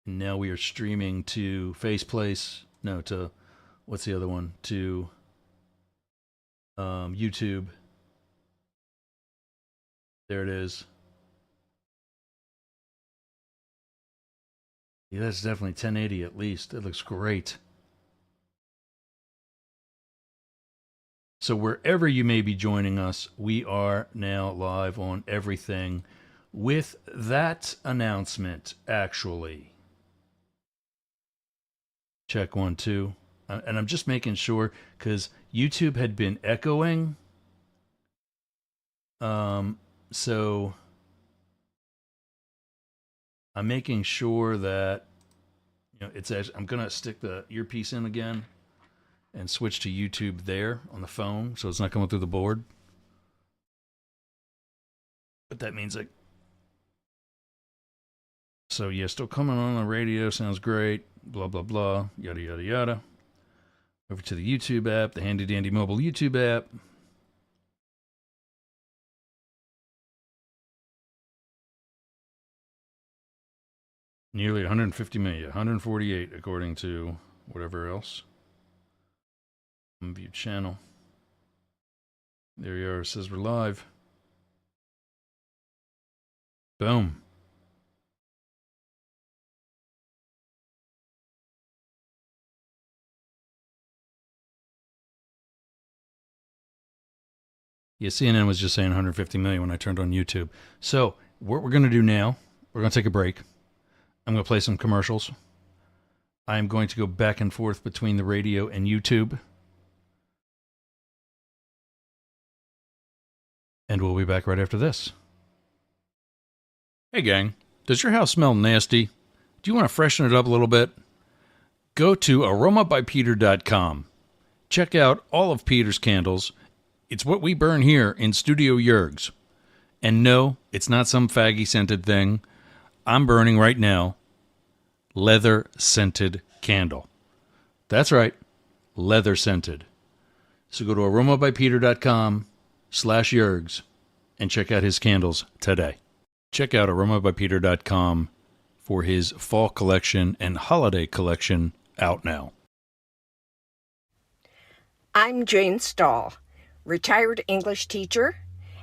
And now we are streaming to Faceplace. No, to what's the other one? To YouTube. There it is. Yeah, that's definitely 1080 at least. It looks great. So wherever you may be joining us, we are now live on everything with that announcement, actually. Check 1, 2. And I'm just making sure because YouTube had been echoing. So I'm making sure that, it's actually, I'm going to stick the earpiece in again and switch to YouTube there on the phone so it's not coming through the board. But that means so yeah, still coming on the radio, sounds great, blah, blah, blah, yada, yada, yada. Over to the YouTube app, the handy dandy mobile YouTube app. Nearly 150 million, 148 according to whatever else. View channel. There you are, it says we're live. Boom. Yeah, CNN was just saying 150 million when I turned on YouTube. So what we're going to do now, we're going to take a break. I'm going to play some commercials. I'm going to go back and forth between the radio and YouTube. And we'll be back right after this. Hey gang, does your house smell nasty? Do you want to freshen it up a little bit? Go to aromabypeter.com. Check out all of Peter's candles. It's what we burn here in Studio Yergz. And no, it's not some faggy scented thing. I'm burning right now leather scented candle. That's right, leather scented. So go to aromabypeter.com/Yergz and check out his candles today. Check out aromabypeter.com for his fall collection and holiday collection out now. I'm Jane Stahl, retired English teacher,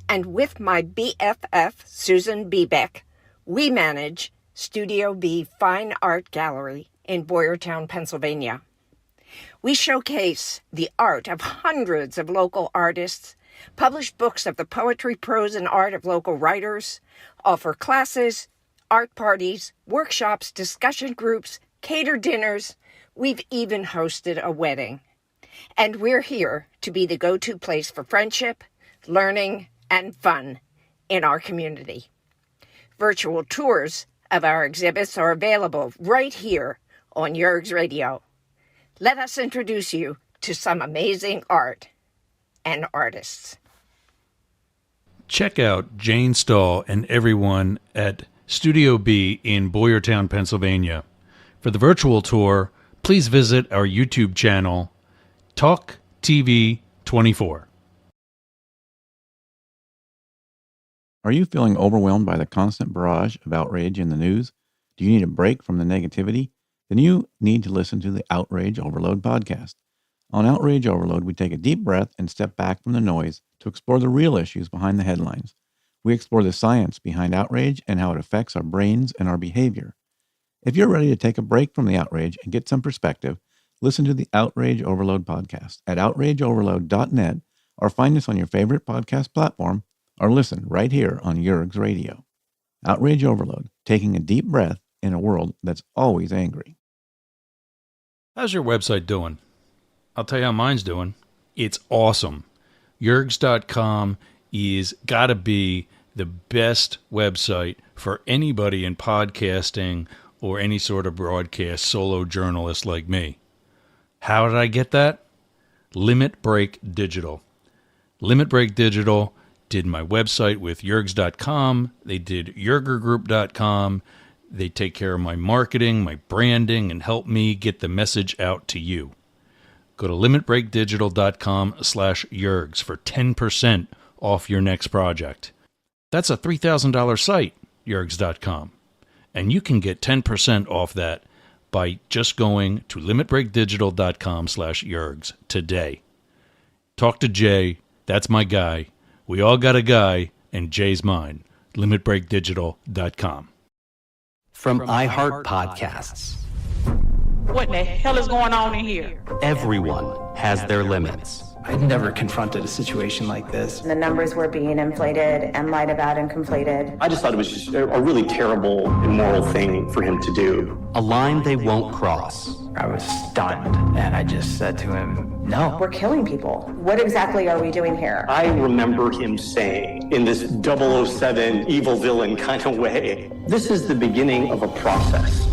and with my BFF, Susan Bebeck, we manage Studio B Fine Art Gallery in Boyertown, Pennsylvania. We showcase the art of hundreds of local artists, publish books of the poetry, prose, and art of local writers, offer classes, art parties, workshops, discussion groups, cater dinners. We've even hosted a wedding. And we're here to be the go-to place for friendship, learning, and fun in our community. Virtual tours of our exhibits are available right here on Yergz Radio. Let us introduce you to some amazing art and artists. Check out Jane Stahl and everyone at Studio B in Boyertown, Pennsylvania. For the virtual tour, please visit our YouTube channel, Talk TV 24. Are you feeling overwhelmed by the constant barrage of outrage in the news? Do you need a break from the negativity? Then you need to listen to the Outrage Overload podcast. On Outrage Overload, we take a deep breath and step back from the noise to explore the real issues behind the headlines. We explore the science behind outrage and how it affects our brains and our behavior. If you're ready to take a break from the outrage and get some perspective, listen to the Outrage Overload podcast at outrageoverload.net or find us on your favorite podcast platform or listen right here on Yergz Radio. Outrage Overload, taking a deep breath in a world that's always angry. How's your website doing? I'll tell you how mine's doing. It's awesome. Yergz.com is got to be the best website for anybody in podcasting or any sort of broadcast solo journalist like me. How did I get that? Limit Break Digital. Limit Break Digital did my website with Yergz.com. They did YergerGroup.com. They take care of my marketing, my branding, and help me get the message out to you. Go to limitbreakdigital.com/Yergz for 10% off your next project. That's a $3,000 site, Yergz.com. And you can get 10% off that by just going to limitbreakdigital.com/Yergz today. Talk to Jay. That's my guy. We all got a guy, and Jay's mine. limitbreakdigital.com. From iHeart Podcasts. What the hell is going on in here? Everyone has their limits. I'd never confronted a situation like this. The numbers were being inflated and lied about and conflated. I just thought it was just a really terrible, immoral thing for him to do. A line they won't cross. I was stunned, and I just said to him, no. We're killing people. What exactly are we doing here? I remember him saying, in this 007 evil villain kind of way, this is the beginning of a process.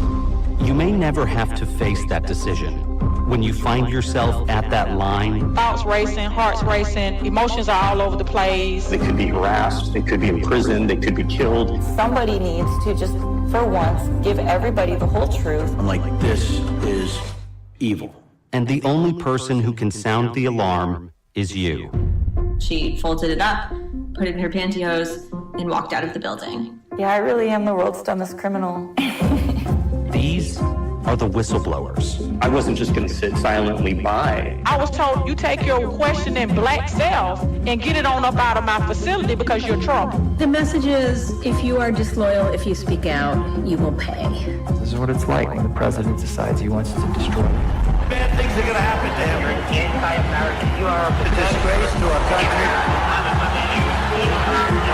You may never have to face that decision. When you find yourself at that line, Thoughts racing, hearts racing, emotions are all over the place. They could be harassed, they could be imprisoned, they could be killed. Somebody needs to just, for once, give everybody the whole truth. I'm like, this is evil. and the only person who can sound the alarm is you. She folded it up, put it in her pantyhose, and walked out of the building. Yeah, I really am the world's dumbest criminal. These are the whistleblowers. I wasn't just going to sit silently by. I was told you take your questioning black self and get it on up out of my facility because you're trouble. The message is, if you are disloyal, if you speak out, you will pay. This is what it's like when the president decides he wants to destroy you. Bad things are going to happen to him. You're an anti-American. You are a disgrace to our country.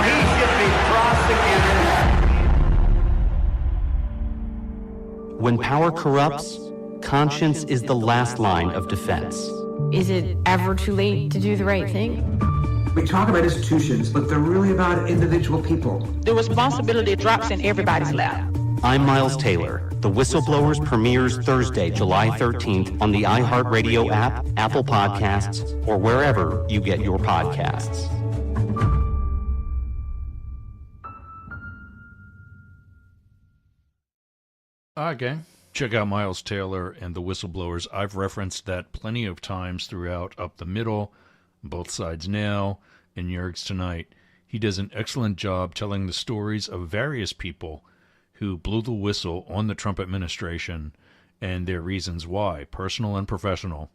He should be prosecuted. When power corrupts, conscience is the last line of defense. Is it ever too late to do the right thing? We talk about institutions, but they're really about individual people. The responsibility drops in everybody's lap. I'm Miles Taylor. The Whistleblowers premieres Thursday, July 13th on the iHeartRadio app, Apple Podcasts, or wherever you get your podcasts. All right, gang. Check out Miles Taylor and the Whistleblowers. I've referenced that plenty of times throughout Up the Middle, Both Sides Now, and Yergz Tonight. He does an excellent job telling the stories of various people who blew the whistle on the Trump administration and their reasons why, personal and professional,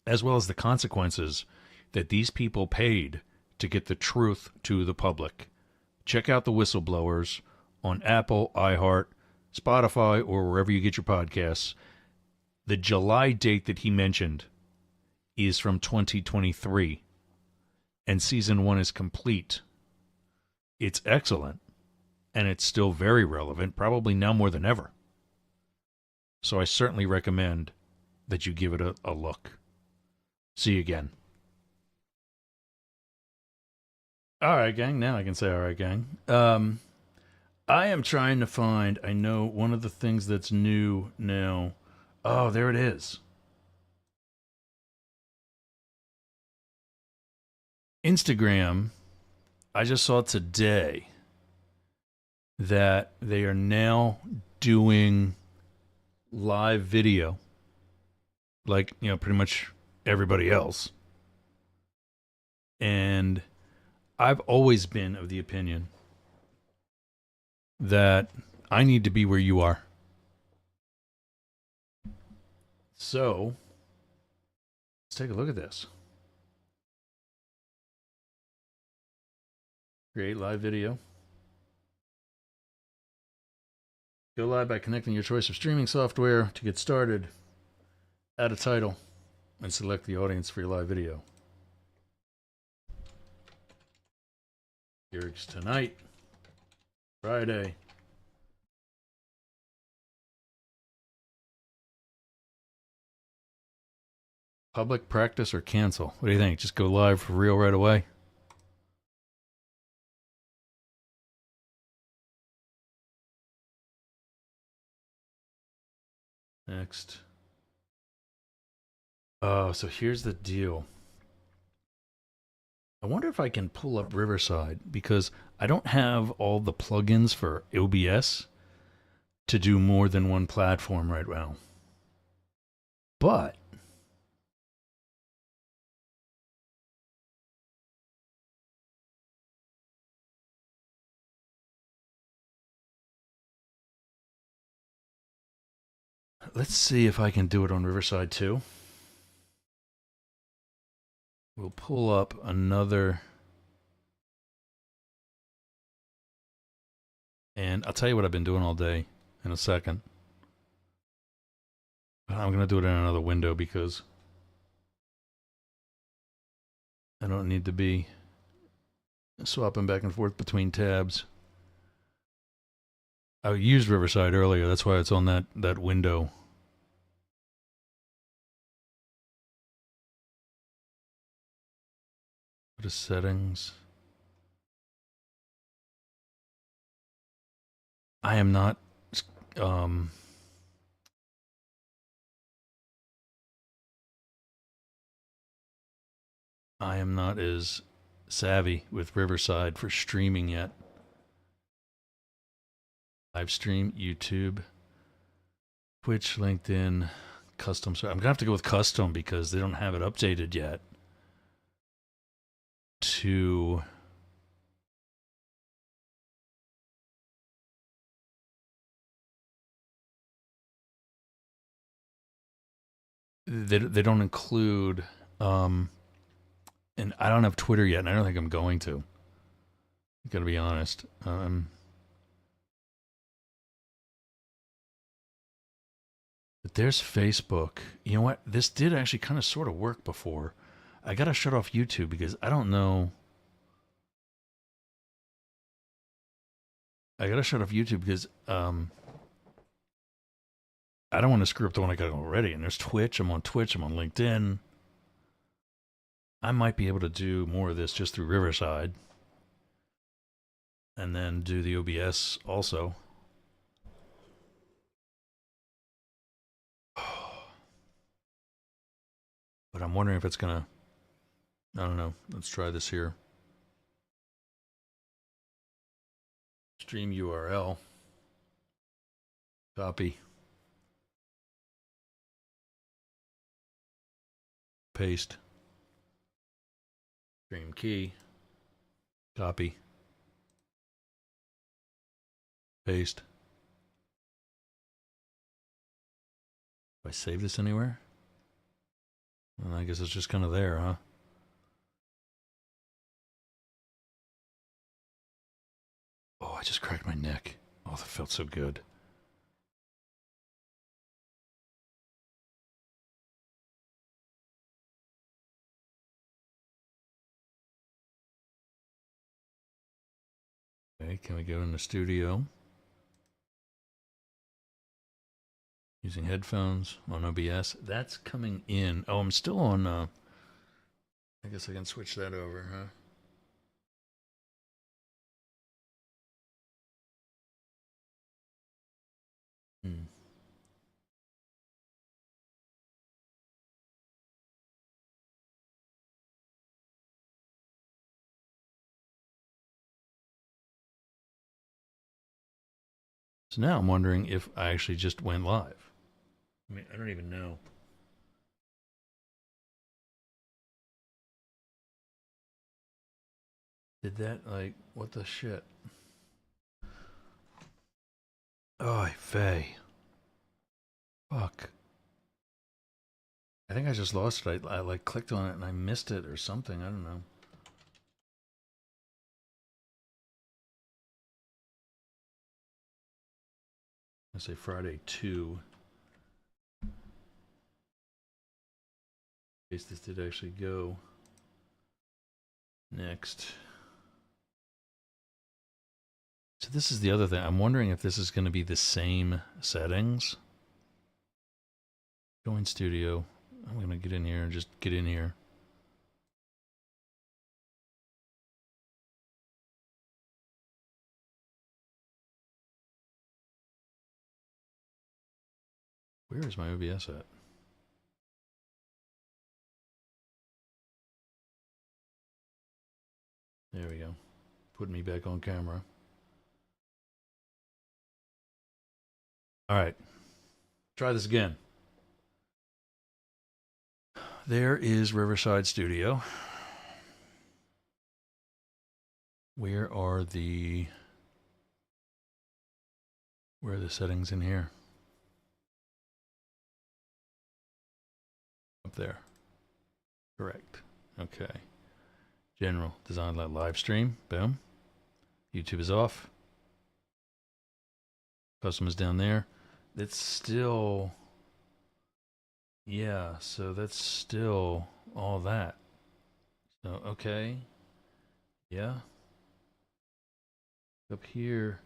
as well as the consequences that these people paid to get the truth to the public. Check out the Whistleblowers on Apple, iHeart, Spotify, or wherever you get your podcasts. The July date that he mentioned is from 2023, and season 1 is complete. It's excellent, and it's still very relevant, probably now more than ever. So I certainly recommend that you give it a look. See you again. All right, gang. Now I can say all right, gang. I am trying to find, I know one of the things that's new now. Oh, there it is. Instagram, I just saw today that they are now doing live video, like, you know, pretty much everybody else. And I've always been of the opinion that I need to be where you are. So, let's take a look at this. Create live video. Go live by connecting your choice of streaming software. To get started, add a title and select the audience for your live video. Yergz Tonight. Friday. Public, practice, or cancel? What do you think? Just go live for real right away? Next. Oh, so here's the deal. I wonder if I can pull up Riverside, because I don't have all the plugins for OBS to do more than one platform right now. But Let's see if I can do it on Riverside too. We'll pull up another. And I'll tell you what I've been doing all day in a second. But I'm going to do it in another window because I don't need to be swapping back and forth between tabs. I used Riverside earlier. That's why it's on that window. Go to settings. I am not as savvy with Riverside for streaming yet. Live stream, YouTube, Twitch, LinkedIn, custom. So I'm going to have to go with custom because they don't have it updated yet to they don't include and I don't have Twitter yet, and I don't think I'm going to. I'm going to be honest. But there's Facebook. You know what? This did actually kind of sort of work before. I got to shut off YouTube because I don't know. I got to shut off YouTube because I don't want to screw up the one I got already. And there's Twitch. I'm on Twitch. I'm on LinkedIn. I might be able to do more of this just through Riverside. And then do the OBS also. But I'm wondering if it's going to... I don't know. Let's try this here. Stream URL. Copy. Paste. Stream key. Copy. Paste. Do I save this anywhere? Well, I guess it's just kind of there, huh? Oh, I just cracked my neck. Oh, that felt so good. Okay, can we go in the studio? Using headphones on OBS. That's coming in. Oh, I'm still on. I guess I can switch that over, huh? So now I'm wondering if I actually just went live. I mean, I don't even know. Did that, like, what the shit? Oh, Faye. Fuck. I think I just lost it. I like clicked on it and I missed it or something. I don't know. I say Friday 2. In case this did actually go. Next. So this is the other thing. I'm wondering if this is going to be the same settings. Join studio. I'm going to get in here and just get in here. Where is my OBS at? There we go. Put me back on camera. All right. Try this again. There is Riverside Studio. Where are the settings in here? Up there. Correct. Okay. General design live stream. Boom. YouTube is off. Custom is down there. It's still... Yeah, so that's still all that. So, okay. Yeah. Up here.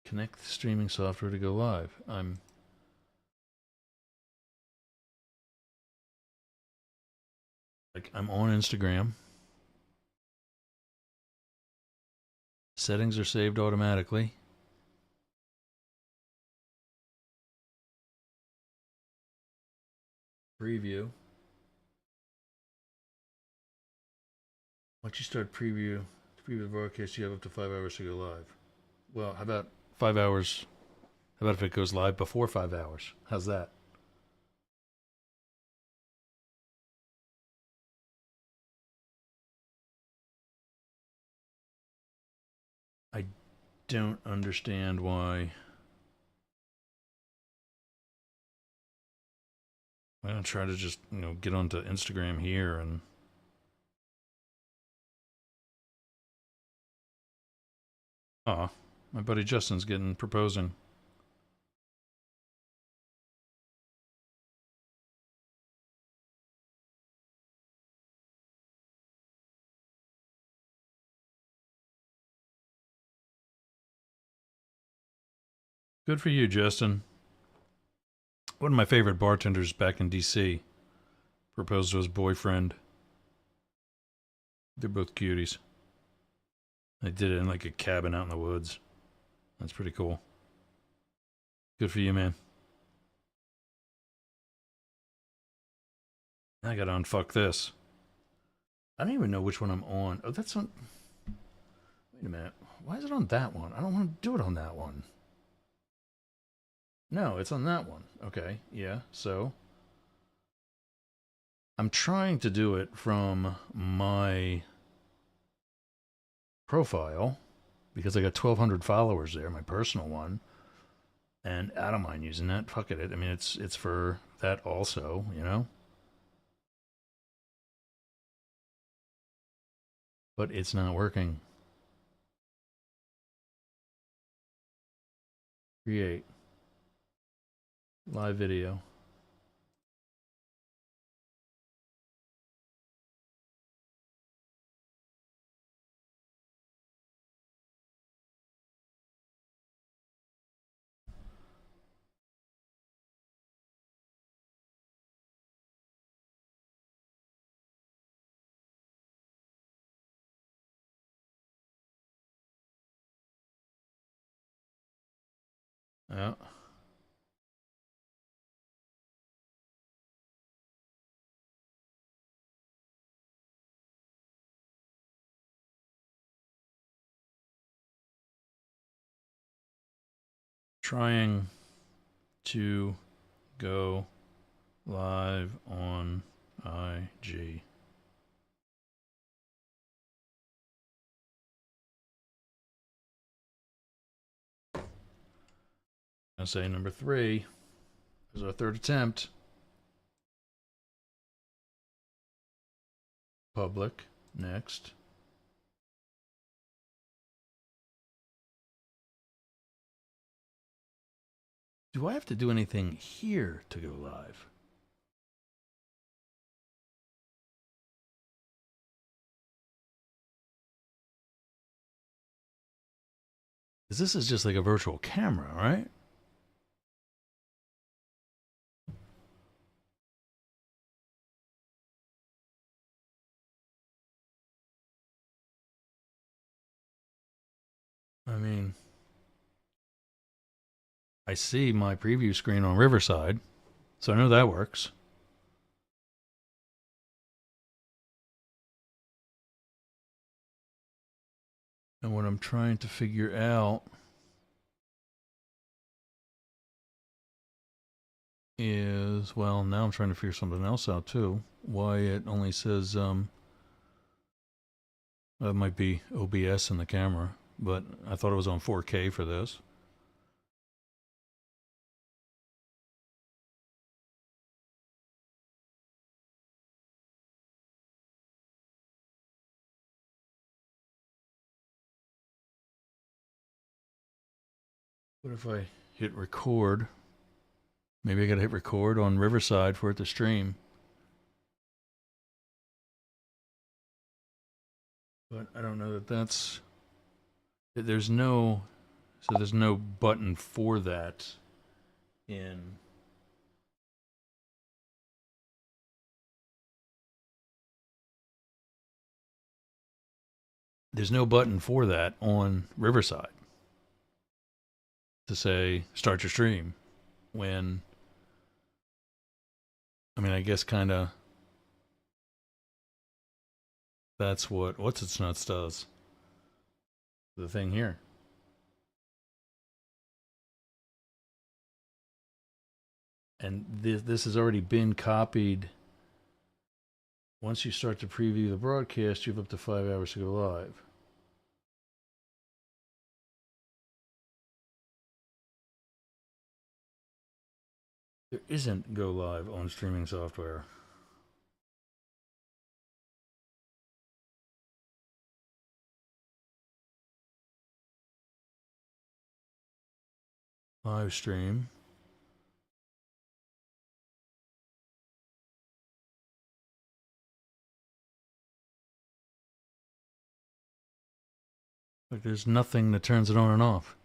Connect the streaming software to go live. I'm on Instagram. Settings are saved automatically. Preview. Once you start preview the broadcast, you have up to 5 hours to go live. Well, how about 5 hours? How about if it goes live before 5 hours? How's that? I don't understand why. I don't try to just, get onto Instagram here and... Aw, my buddy Justin's proposing. Good for you, Justin. One of my favorite bartenders back in D.C. proposed to his boyfriend. They're both cuties. They did it in like a cabin out in the woods. That's pretty cool. Good for you, man. I gotta unfuck this. I don't even know which one I'm on. Oh, that's on... Wait a minute. Why is it on that one? I don't want to do it on that one. No, it's on that one. Okay, yeah, so... I'm trying to do it from my profile because I got 1,200 followers there, my personal one. And I don't mind using that. Fuck it. I mean, it's for that also, But it's not working. Create. Live video. Yeah. Trying to go live on IG. I'll say number 3 is our third attempt. Public. Next. Do I have to do anything here to go live? Because this is just like a virtual camera, right? I mean, I see my preview screen on Riverside, so I know that works. And what I'm trying to figure out is as well. Now I'm trying to figure something else out too. Why it only says that might be OBS in the camera, but I thought it was on 4K for this. What if I hit record? Maybe I gotta hit record on Riverside for it to stream. But I don't know that that's... There's no... So there's no button for that in... There's no button for that on Riverside to say start your stream when... I mean, I guess kind of that's what What's Its Nuts does. The thing here. And this has already been copied. Once you start to preview the broadcast, you have up to 5 hours to go live. There isn't go live on streaming software. Live stream. Like there's nothing that turns it on and off.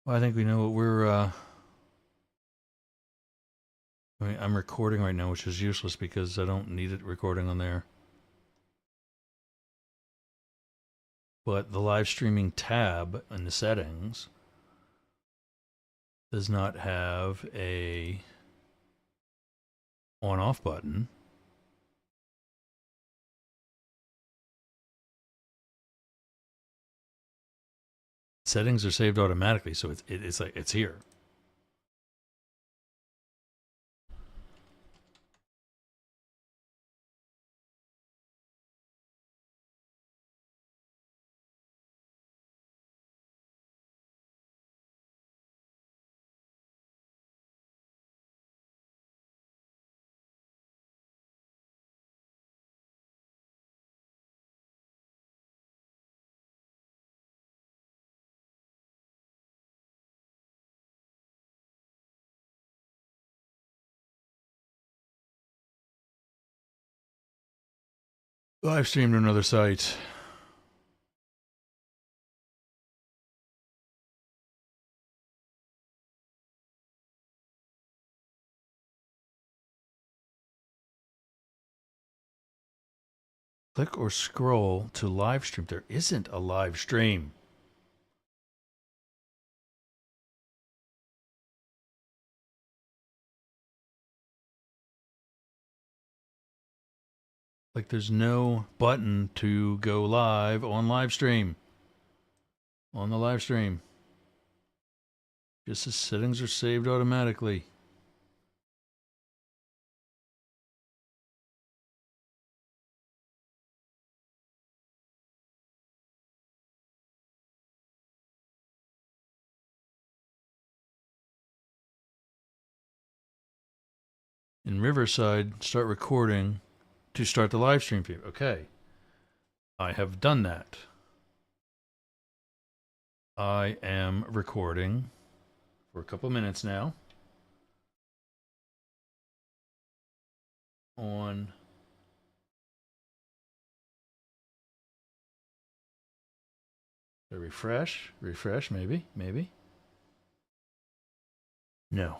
Well, I think we know what we're I mean, I'm recording right now, which is useless because I don't need it recording on there. But the live streaming tab in the settings does not have a on-off button. Settings are saved automatically, so it's like it's here. Live stream to another site. Click or scroll to live stream. There isn't a live stream. Like there's no button to go live on live stream. On the live stream. Just the settings are saved automatically. In Riverside, start recording to start the live stream feed. Okay. I have done that. I am recording for a couple minutes now on the refresh, maybe. No.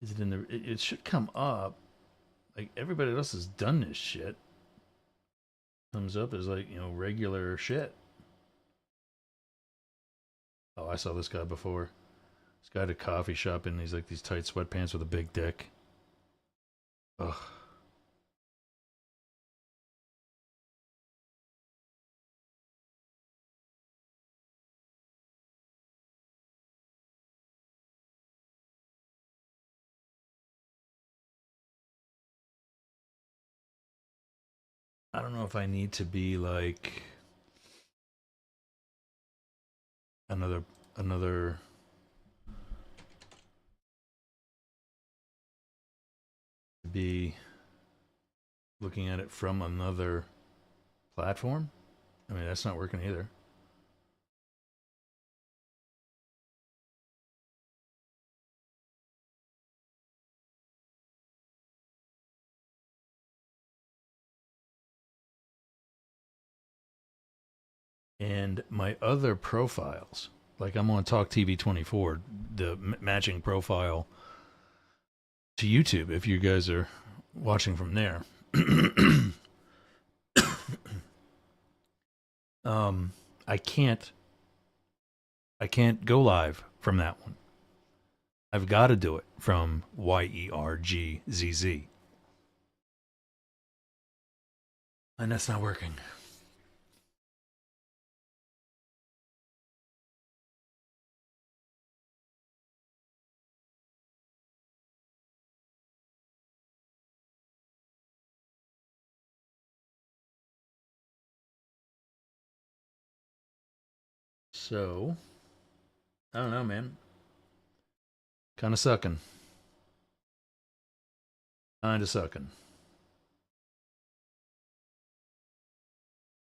Is it in the... It should come up. Like, everybody else has done this shit. Comes up as, like, you know, regular shit. Oh, I saw this guy before. This guy at a coffee shop in these, like, these tight sweatpants with a big dick. Ugh. I don't know if I need to be like another be looking at it from another platform. I mean, that's not working either. And my other profiles, like I'm on Talk TV 24, the matching profile to YouTube, if you guys are watching from there. I can't go live from that one. I've got to do it from YERGZZ. And that's not working. So, I don't know, man. Kind of sucking. Apparently,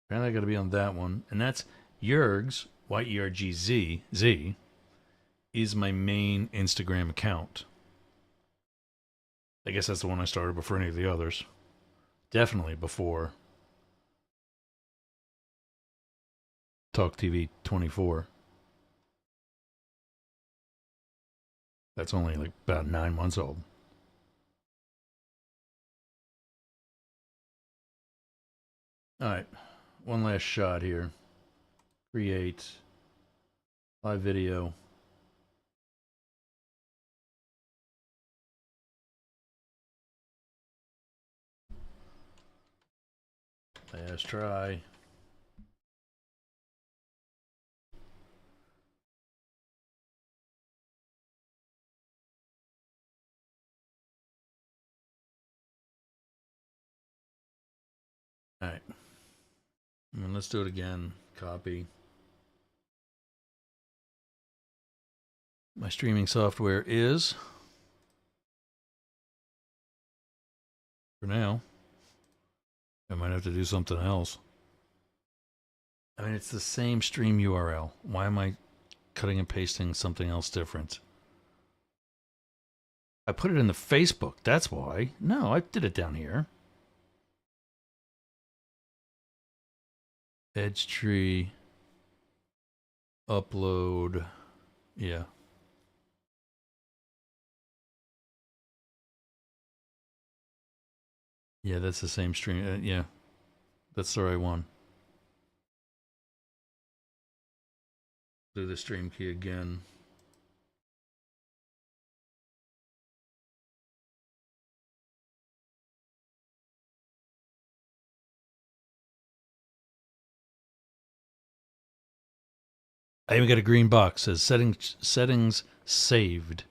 I got to be on that one. And that's Yergz, YERGZ, is my main Instagram account. I guess that's the one I started before any of the others. Definitely before Talk TV 24. That's only like about 9 months old. All right, one last shot here. Create live video. Last try. All right. And let's do it again. Copy. My streaming software is, for now, I might have to do something else. I mean, it's the same stream URL. Why am I cutting and pasting something else different? I put it in the Facebook. That's why. No, I did it down here. Edge tree. Upload. Yeah. Yeah, that's the same stream. Yeah. That's the right one. Do the stream key again. I even got a green box. It says settings saved.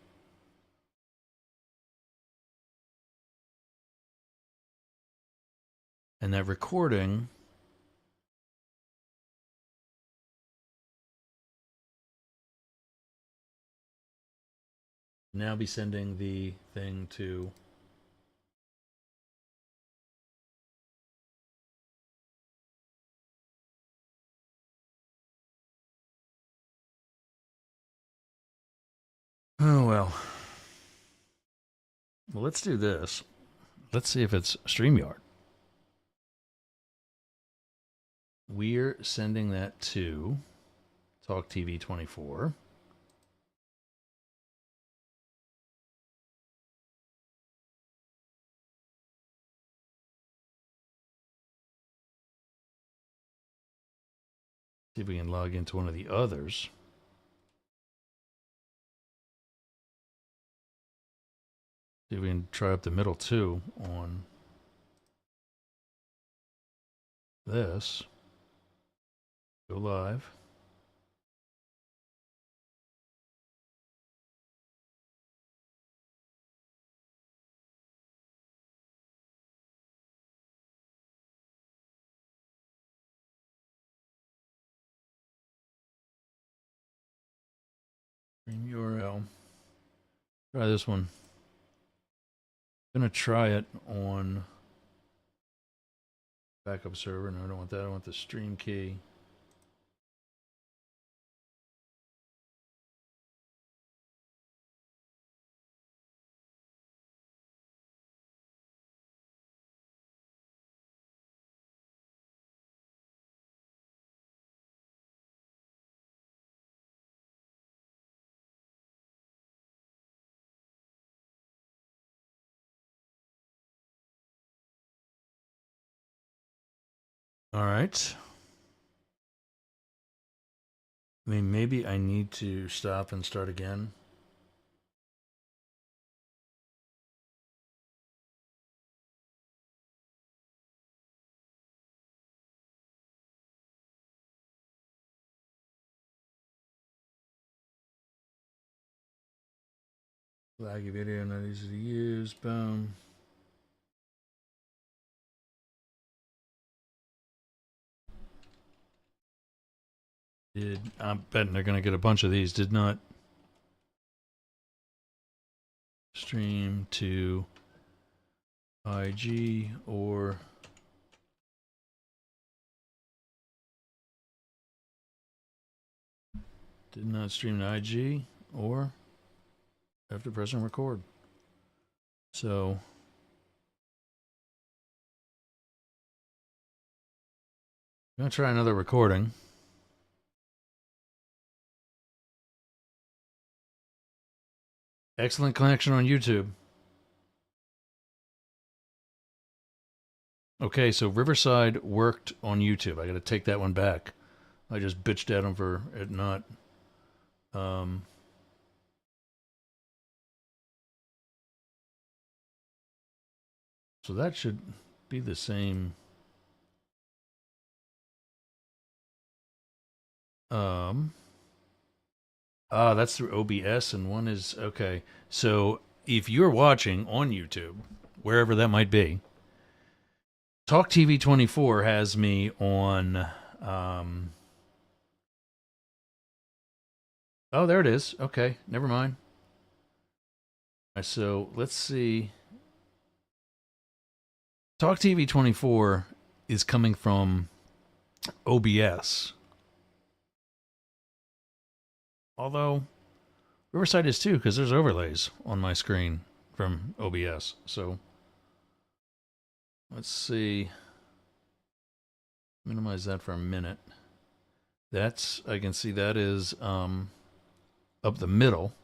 And that recording now be sending the thing to oh well. Well, let's do this. Let's see if it's StreamYard. We're sending that to Talk TV 24. See if we can log into one of the others. See if we can try up the middle too on this. Go live. Stream URL. Try this one. I'm gonna try it on backup server. No, I don't want that. I want the stream key. All right. I mean, maybe I need to stop and start again. Laggy video, not easy to use. Boom. I'm betting they're going to get a bunch of these. Did not stream to IG or did not stream to IG or after pressing record. So I'm going to try another recording. Excellent connection on YouTube. Okay, so Riverside worked on YouTube. I got to take that one back. I just bitched at him for it not. So that should be the same. That's through OBS, and one is okay. So if you're watching on YouTube, wherever that might be, Talk TV 24 has me on. Oh, there it is. Okay, never mind. All right, so let's see. Talk TV 24 is coming from OBS. Although Riverside is too, because there's overlays on my screen from OBS. So let's see. Minimize that for a minute. That's, I can see that is up the middle.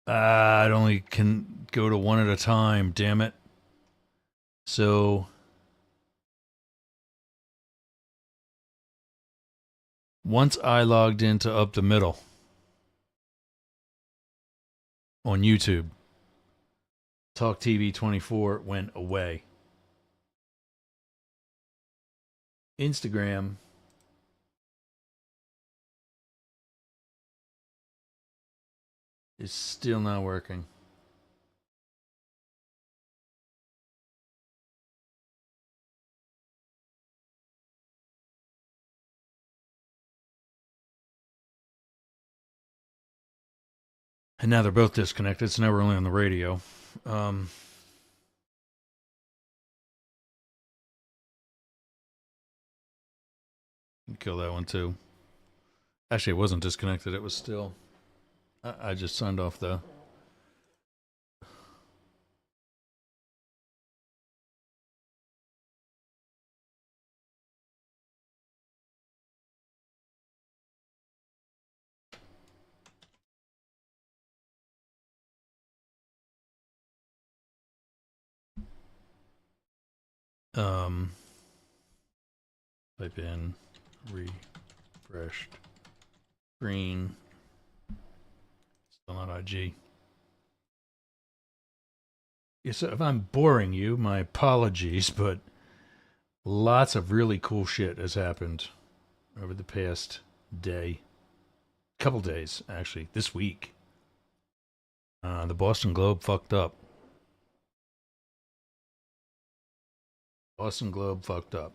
It only can go to one at a time, damn it. So once I logged into up the middle on YouTube, Talk TV 24 went away. Instagram is still not working. And now they're both disconnected, so now we're only on the radio. Kill that one too. Actually, it wasn't disconnected. It was still. I just signed off the. Type in refreshed screen. Still not IG. Yeah, so if I'm boring you, my apologies, but lots of really cool shit has happened over the past day. Couple days, actually, this week. The Boston Globe fucked up. Boston Globe fucked up.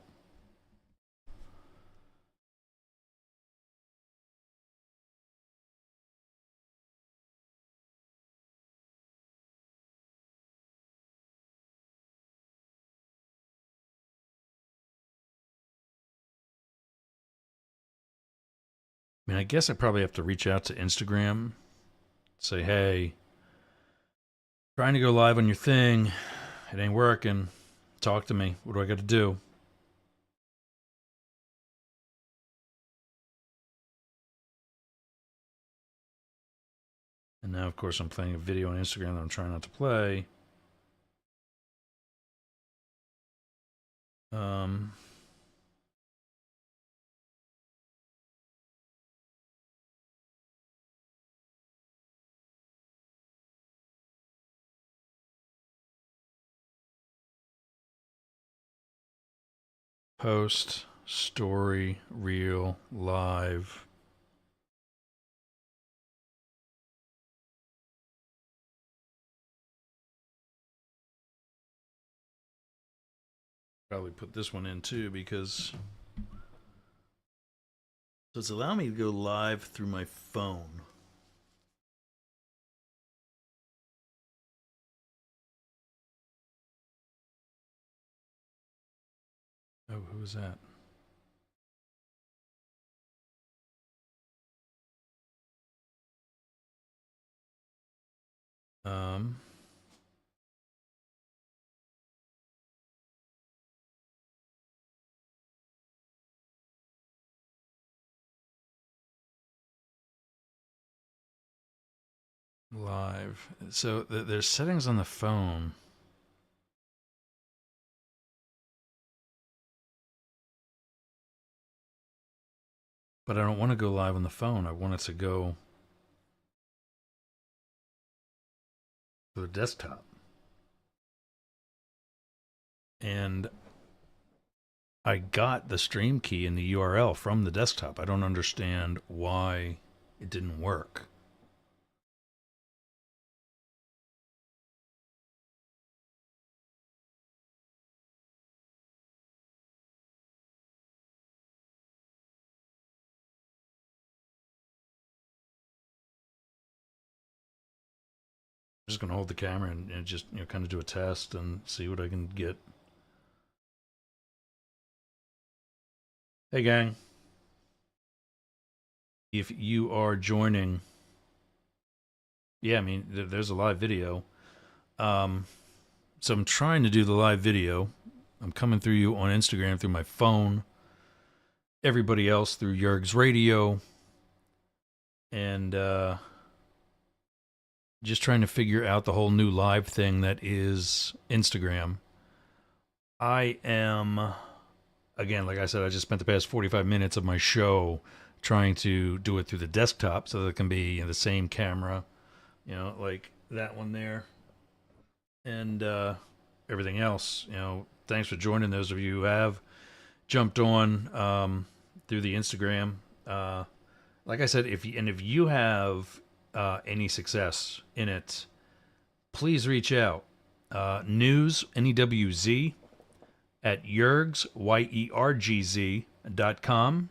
I mean, I guess I probably have to reach out to Instagram, say, hey, trying to go live on your thing. It ain't working. Talk to me. What do I got to do? And now, of course, I'm playing a video on Instagram that I'm trying not to play. Post, story, reel, live. Probably put this one in too because so it's allowing me to go live through my phone. Oh, who was that? Live. So there's settings on the phone. But I don't want to go live on the phone. I want it to go to the desktop. And I got the stream key and the URL from the desktop. I don't understand why it didn't work. I'm just going to hold the camera and just kind of do a test and see what I can get. Hey, gang. If you are joining, yeah, I mean, there's a live video. So I'm trying to do the live video. I'm coming through you on Instagram through my phone. Everybody else through Yergz Radio. And just trying to figure out the whole new live thing that is Instagram. I am, again, like I said, I just spent the past 45 minutes of my show trying to do it through the desktop so that it can be the same camera, like that one there, and everything else. Thanks for joining those of you who have jumped on through the Instagram. Like I said, if you have any success in it, please reach out. News, N-E-W-Z, at Yergz, YERGZ.com,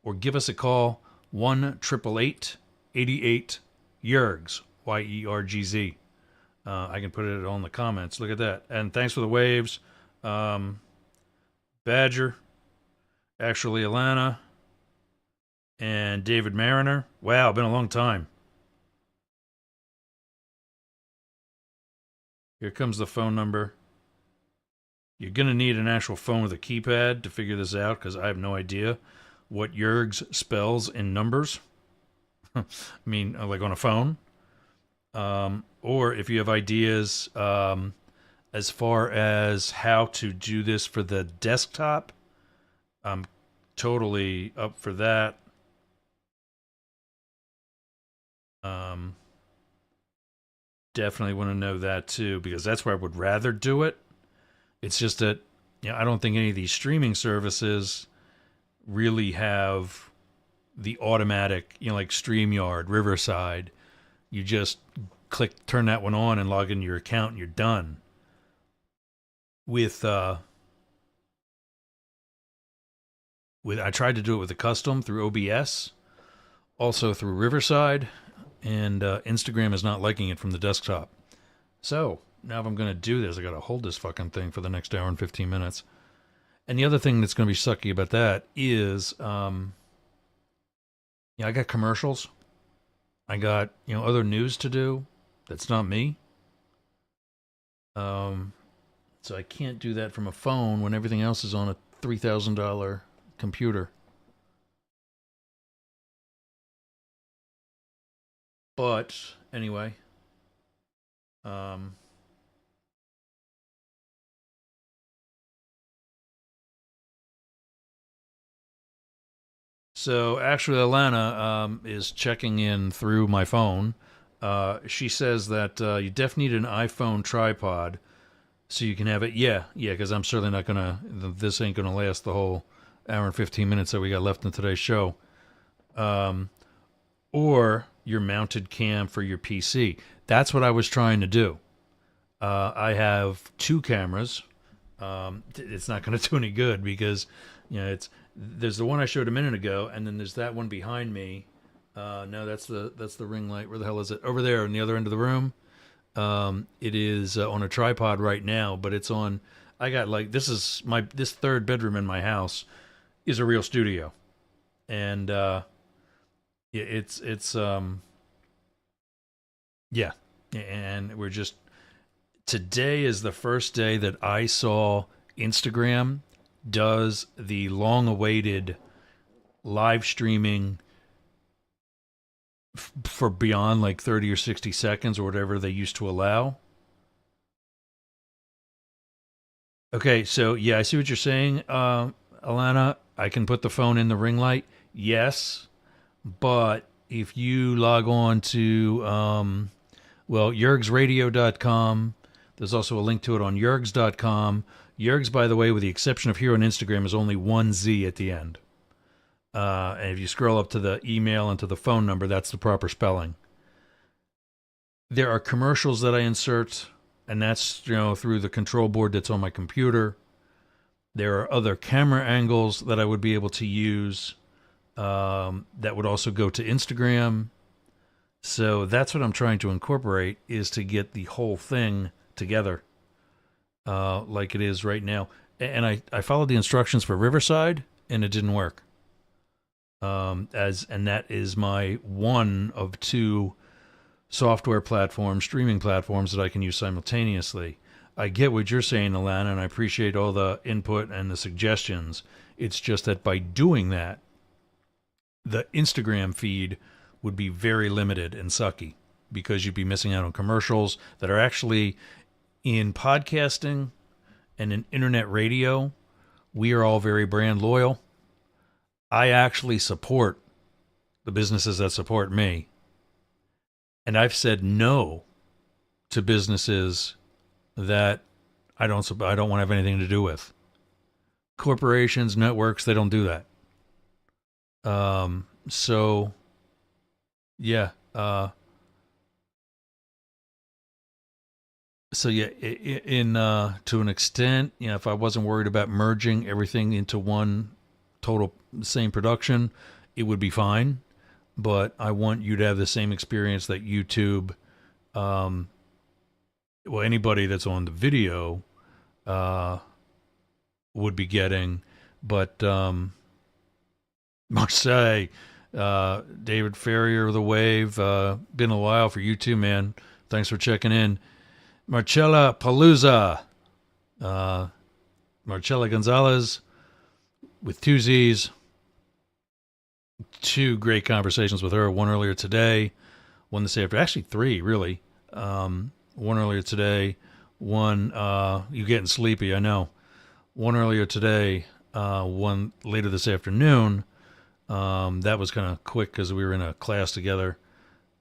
or give us a call, 1-888-88-YERGZ, YERGZ. I can put it all in the comments. Look at that. And thanks for the waves. Badger, actually Alana, and David Mariner. Wow, been a long time. Here comes the phone number. You're going to need an actual phone with a keypad to figure this out because I have no idea what Yergz spells in numbers. I mean, like on a phone. Or if you have ideas as far as how to do this for the desktop, I'm totally up for that. Definitely want to know that too, because that's where I would rather do it. It's just that, I don't think any of these streaming services really have the automatic, like StreamYard, Riverside. You just turn that one on and log into your account and you're done. With I tried to do it with a custom through OBS, also through Riverside, and Instagram is not liking it from the desktop. So now if I'm going to do this, I got to hold this fucking thing for the next hour and 15 minutes. And the other thing that's going to be sucky about that is, I got commercials. I got, other news to do. That's not me. So I can't do that from a phone when everything else is on a $3,000 computer. But anyway, so actually Alana is checking in through my phone. She says that you definitely need an iPhone tripod so you can have it. Yeah, because I'm certainly not this ain't gonna last the whole hour and 15 minutes that we got left in today's show. Or your mounted cam for your PC. That's what I was trying to do. I have two cameras. It's not going to do any good because, there's the one I showed a minute ago, and then there's that one behind me. No, that's the ring light. Where the hell is it? Over there on the other end of the room. It is on a tripod right now, but it's on. I got this third bedroom in my house is a real studio, and and we're just. Today is the first day that I saw Instagram does the long-awaited live streaming for beyond 30 or 60 seconds or whatever they used to allow. Okay, so yeah, I see what you're saying, Alana. I can put the phone in the ring light. Yes, but if you log on to, yergzradio.com, there's also a link to it on yergz.com. Yergz, by the way, with the exception of here on Instagram, is only one Z at the end. And if you scroll up to the email and to the phone number, that's the proper spelling. There are commercials that I insert, and that's through the control board that's on my computer. There are other camera angles that I would be able to use that would also go to Instagram. So that's what I'm trying to incorporate, is to get the whole thing together like it is right now. And I followed the instructions for Riverside, and it didn't work. And that is my one of two software platforms, streaming platforms that I can use simultaneously. I get what you're saying, Alana, and I appreciate all the input and the suggestions. It's just that by doing that, the Instagram feed would be very limited and sucky because you'd be missing out on commercials that are actually in podcasting and in internet radio. We are all very brand loyal. I actually support the businesses that support me. And I've said no to businesses that I don't want to have anything to do with. Corporations, networks, they don't do that. So yeah. So yeah, to an extent, if I wasn't worried about merging everything into one total same production, it would be fine. But I want you to have the same experience that YouTube, anybody that's on the video, would be getting. But Marseille, David Ferrier of the Wave, been a while for you too, man. Thanks for checking in. Marcella Palooza, Marcella Gonzalez with two Z's. Two great conversations with her. One earlier today, one this afternoon. Actually, three, really. One earlier today. One, you getting sleepy, I know. One earlier today. One later this afternoon. That was kind of quick because we were in a class together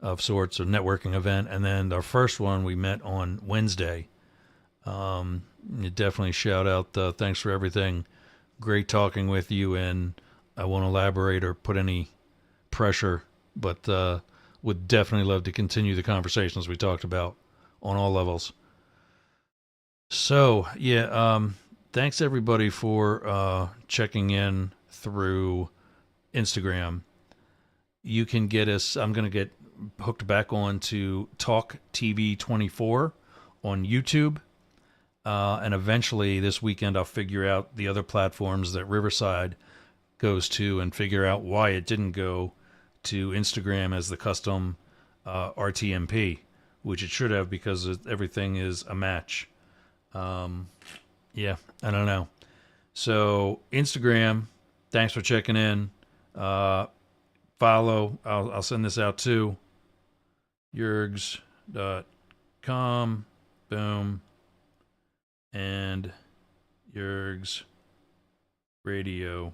of sorts, a networking event. And then our first one we met on Wednesday. You definitely shout out, thanks for everything. Great talking with you, and I won't elaborate or put any pressure, but would definitely love to continue the conversations we talked about on all levels. So, yeah, thanks everybody for checking in through Instagram, you can get us. I'm going to get hooked back on to Talk TV 24 on YouTube. And eventually this weekend, I'll figure out the other platforms that Riverside goes to and figure out why it didn't go to Instagram as the custom RTMP, which it should have because everything is a match. Yeah, I don't know. So Instagram, thanks for checking in. Follow. I'll send this out too. Yergz.com. Boom. And Yergz Radio.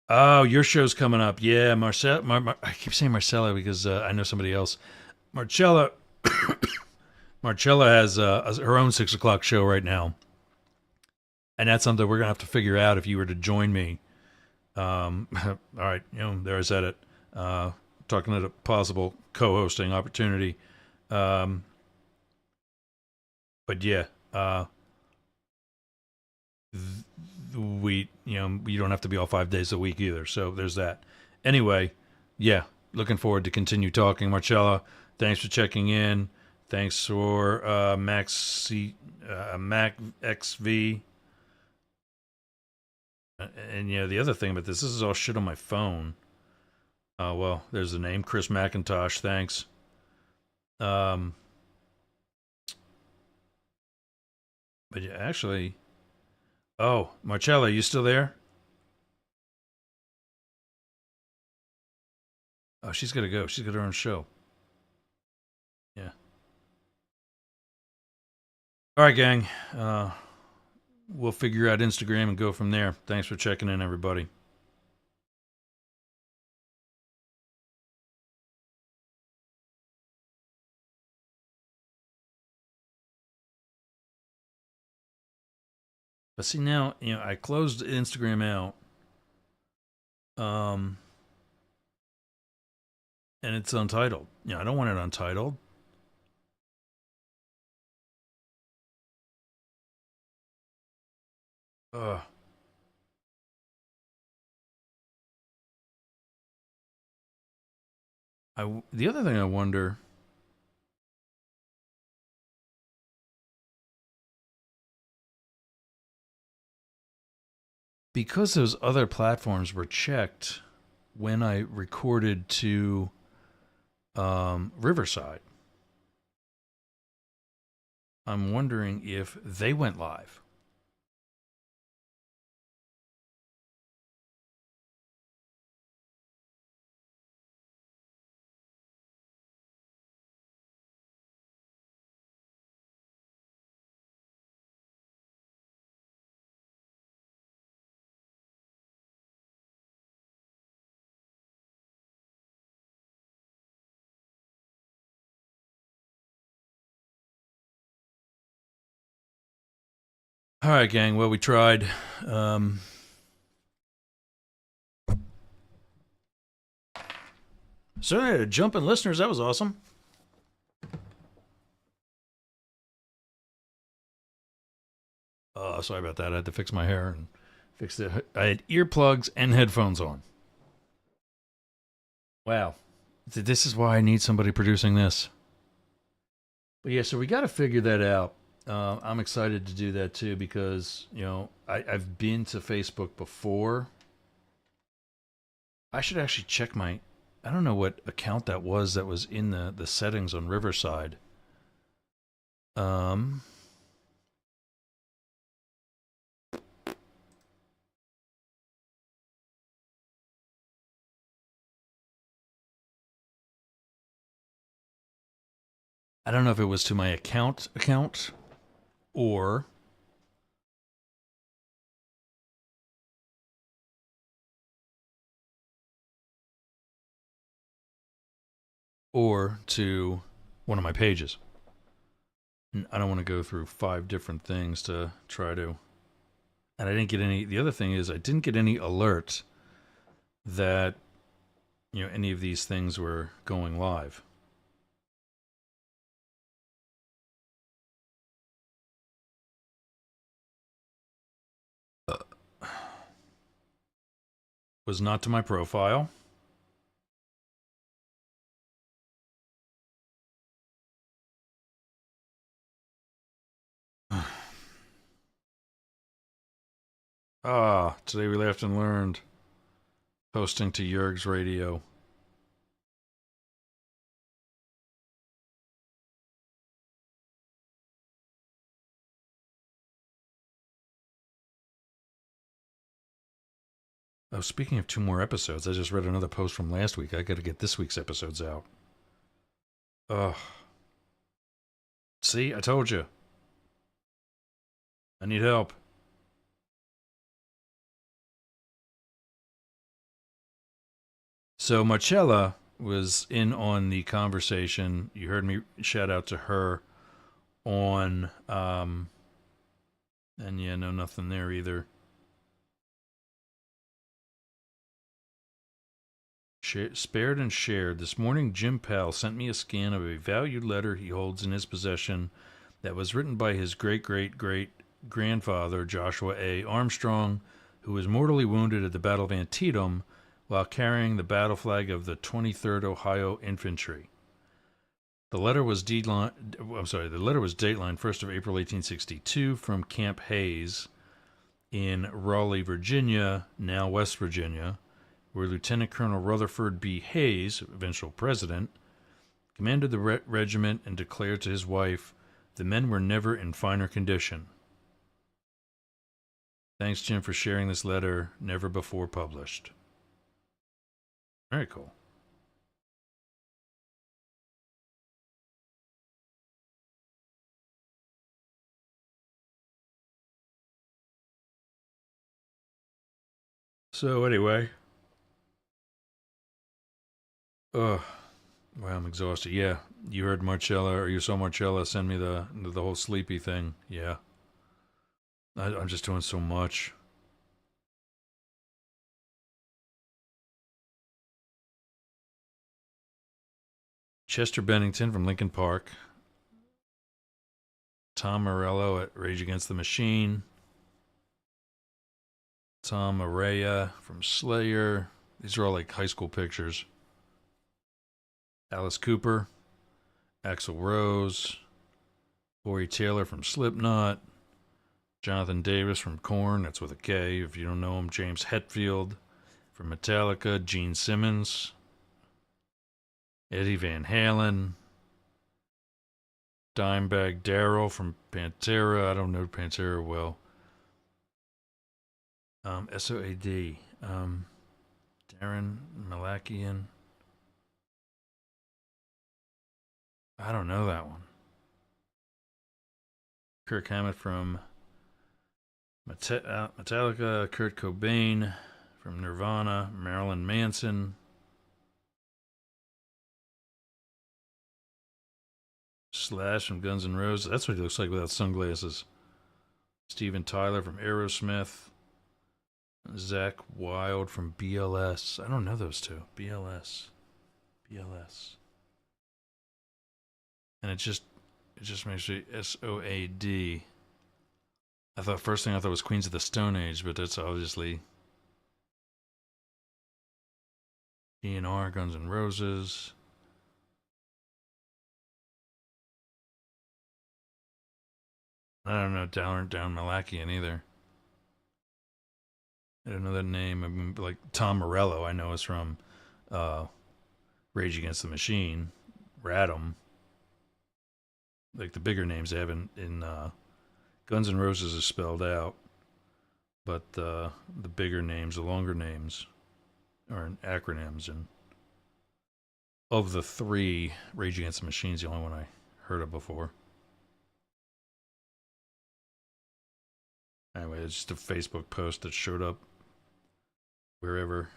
Oh, your show's coming up. Yeah, I keep saying Marcella because I know somebody else. Marcella has her own 6 o'clock show right now. And that's something we're going to have to figure out if you were to join me. All right, there I said it. Talking about a possible co-hosting opportunity. But yeah, you don't have to be all 5 days a week either. So there's that. Anyway, yeah, looking forward to continue talking. Marcella, thanks for checking in. Thanks for Mac XV. And the other thing about this is all shit on my phone. Well, there's the name, Chris McIntosh. Thanks. But yeah, actually, Marcella, you still there? Oh, she's got to go. She's got her own show. Yeah. All right, gang. We'll figure out Instagram and go from there. Thanks for checking in, everybody. But see now, I closed Instagram out. And it's untitled. I don't want it untitled. The other thing I wonder, because those other platforms were checked when I recorded to Riverside, I'm wondering if they went live. All right, gang. Well, we tried. So, jumping listeners, that was awesome. Sorry about that. I had to fix my hair and fix it. I had earplugs and headphones on. Wow. This is why I need somebody producing this. But yeah, so we got to figure that out. I'm excited to do that too because, I've been to Facebook before. I should actually check I don't know what account that was in the settings on Riverside. I don't know if it was to my account or to one of my pages. I don't want to go through 5 different things to try to. And I didn't get any. The other thing is I didn't get any alert that any of these things were going live. was not to my profile. Today we laughed and learned. Posting to Yergz Radio. Oh, speaking of 2 more episodes, I just read another post from last week. I got to get this week's episodes out. Ugh. See, I told you. I need help. So Marcella was in on the conversation. You heard me shout out to her on, and yeah, no, nothing there either. Spared and shared. This morning, Jim Powell sent me a scan of a valued letter he holds in his possession that was written by his great-great-great-grandfather, Joshua A. Armstrong, who was mortally wounded at the Battle of Antietam while carrying the battle flag of the 23rd Ohio Infantry. The letter was datelined 1st of April 1862 from Camp Hayes in Raleigh, Virginia, now West Virginia, where Lieutenant Colonel Rutherford B. Hayes, eventual president, commanded the regiment and declared to his wife, "The men were never in finer condition." Thanks, Jim, for sharing this letter, never before published. Very cool. So anyway, wow, I'm exhausted. Yeah, you heard Marcella, or you saw Marcella send me the whole sleepy thing. Yeah, I'm just doing so much. Chester Bennington from Linkin Park. Tom Morello at Rage Against the Machine. Tom Araya from Slayer. These are all like high school pictures. Alice Cooper. Axl Rose. Corey Taylor from Slipknot. Jonathan Davis from Korn. That's with a K if you don't know him. James Hetfield from Metallica. Gene Simmons. Eddie Van Halen. Dimebag Darrell from Pantera. I don't know Pantera well. SOAD. Darren Malakian. I don't know that one. Kirk Hammett from Metallica. Kurt Cobain from Nirvana. Marilyn Manson. Slash from Guns N' Roses. That's what he looks like without sunglasses. Steven Tyler from Aerosmith. Zach Wilde from BLS. I don't know those two. BLS. And it just makes me SOAD. First thing I thought was Queens of the Stone Age, but that's obviously GNR, Guns N' Roses. I don't know Down Malakian either. I don't know that name. I mean, like Tom Morello, I know is from Rage Against the Machine, Radom. Like the bigger names they have in Guns N' Roses is spelled out, but the bigger names, the longer names, are in acronyms. And of the 3, Rage Against the Machine is the only one I heard of before. Anyway, it's just a Facebook post that showed up wherever.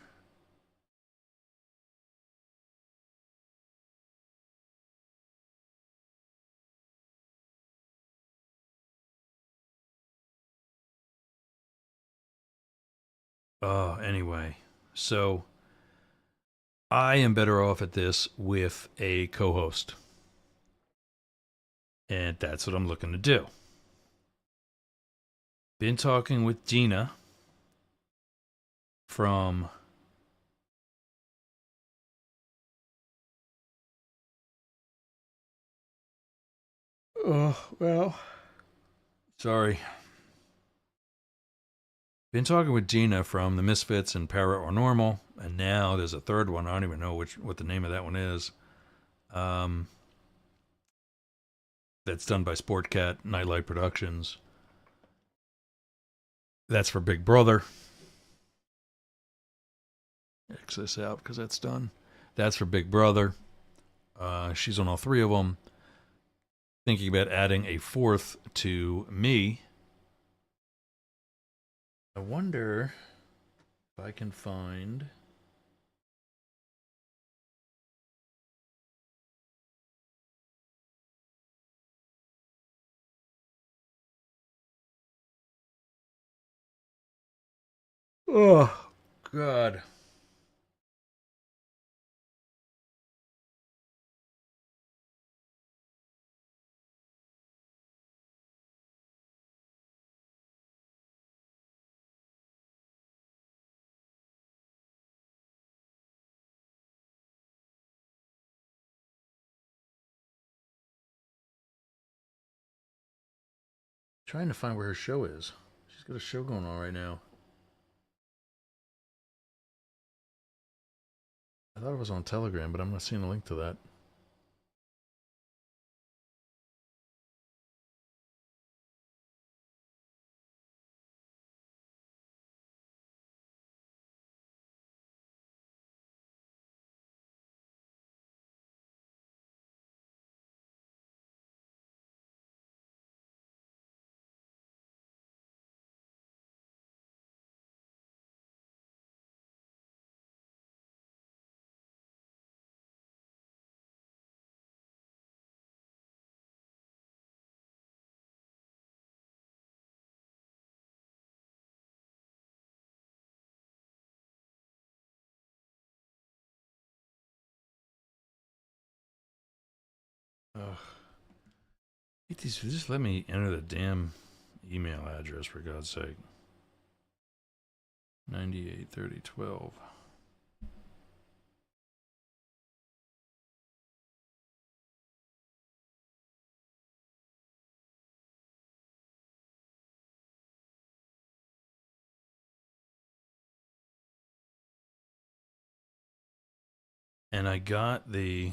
Anyway, so I am better off at this with a co-host. And that's what I'm looking to do. Been talking with Dina from Oh, well. Sorry. Been talking with Gina from the Misfits and Para or Normal, and now there's a third one. I don't even know what the name of that one is. That's done by Sportcat Nightlight Productions. That's for Big Brother. X this out because that's done. That's for Big Brother. She's on all three of them. Thinking about adding a fourth to me. I wonder if I can find. Oh, God. Trying to find where her show is. She's got a show going on right now. I thought it was on Telegram, but I'm not seeing a link to that. Ugh. Just let me enter the damn email address, for God's sake. 983012. And I got the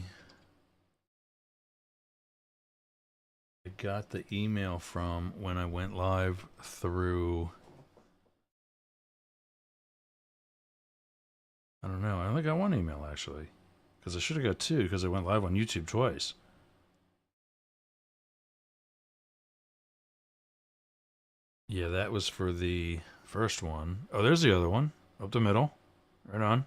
email from when I went live through. I don't know. I only got one email actually, because I should have got two because I went live on YouTube twice. Yeah, that was for the first one. Oh, there's the other one up the middle. Right on.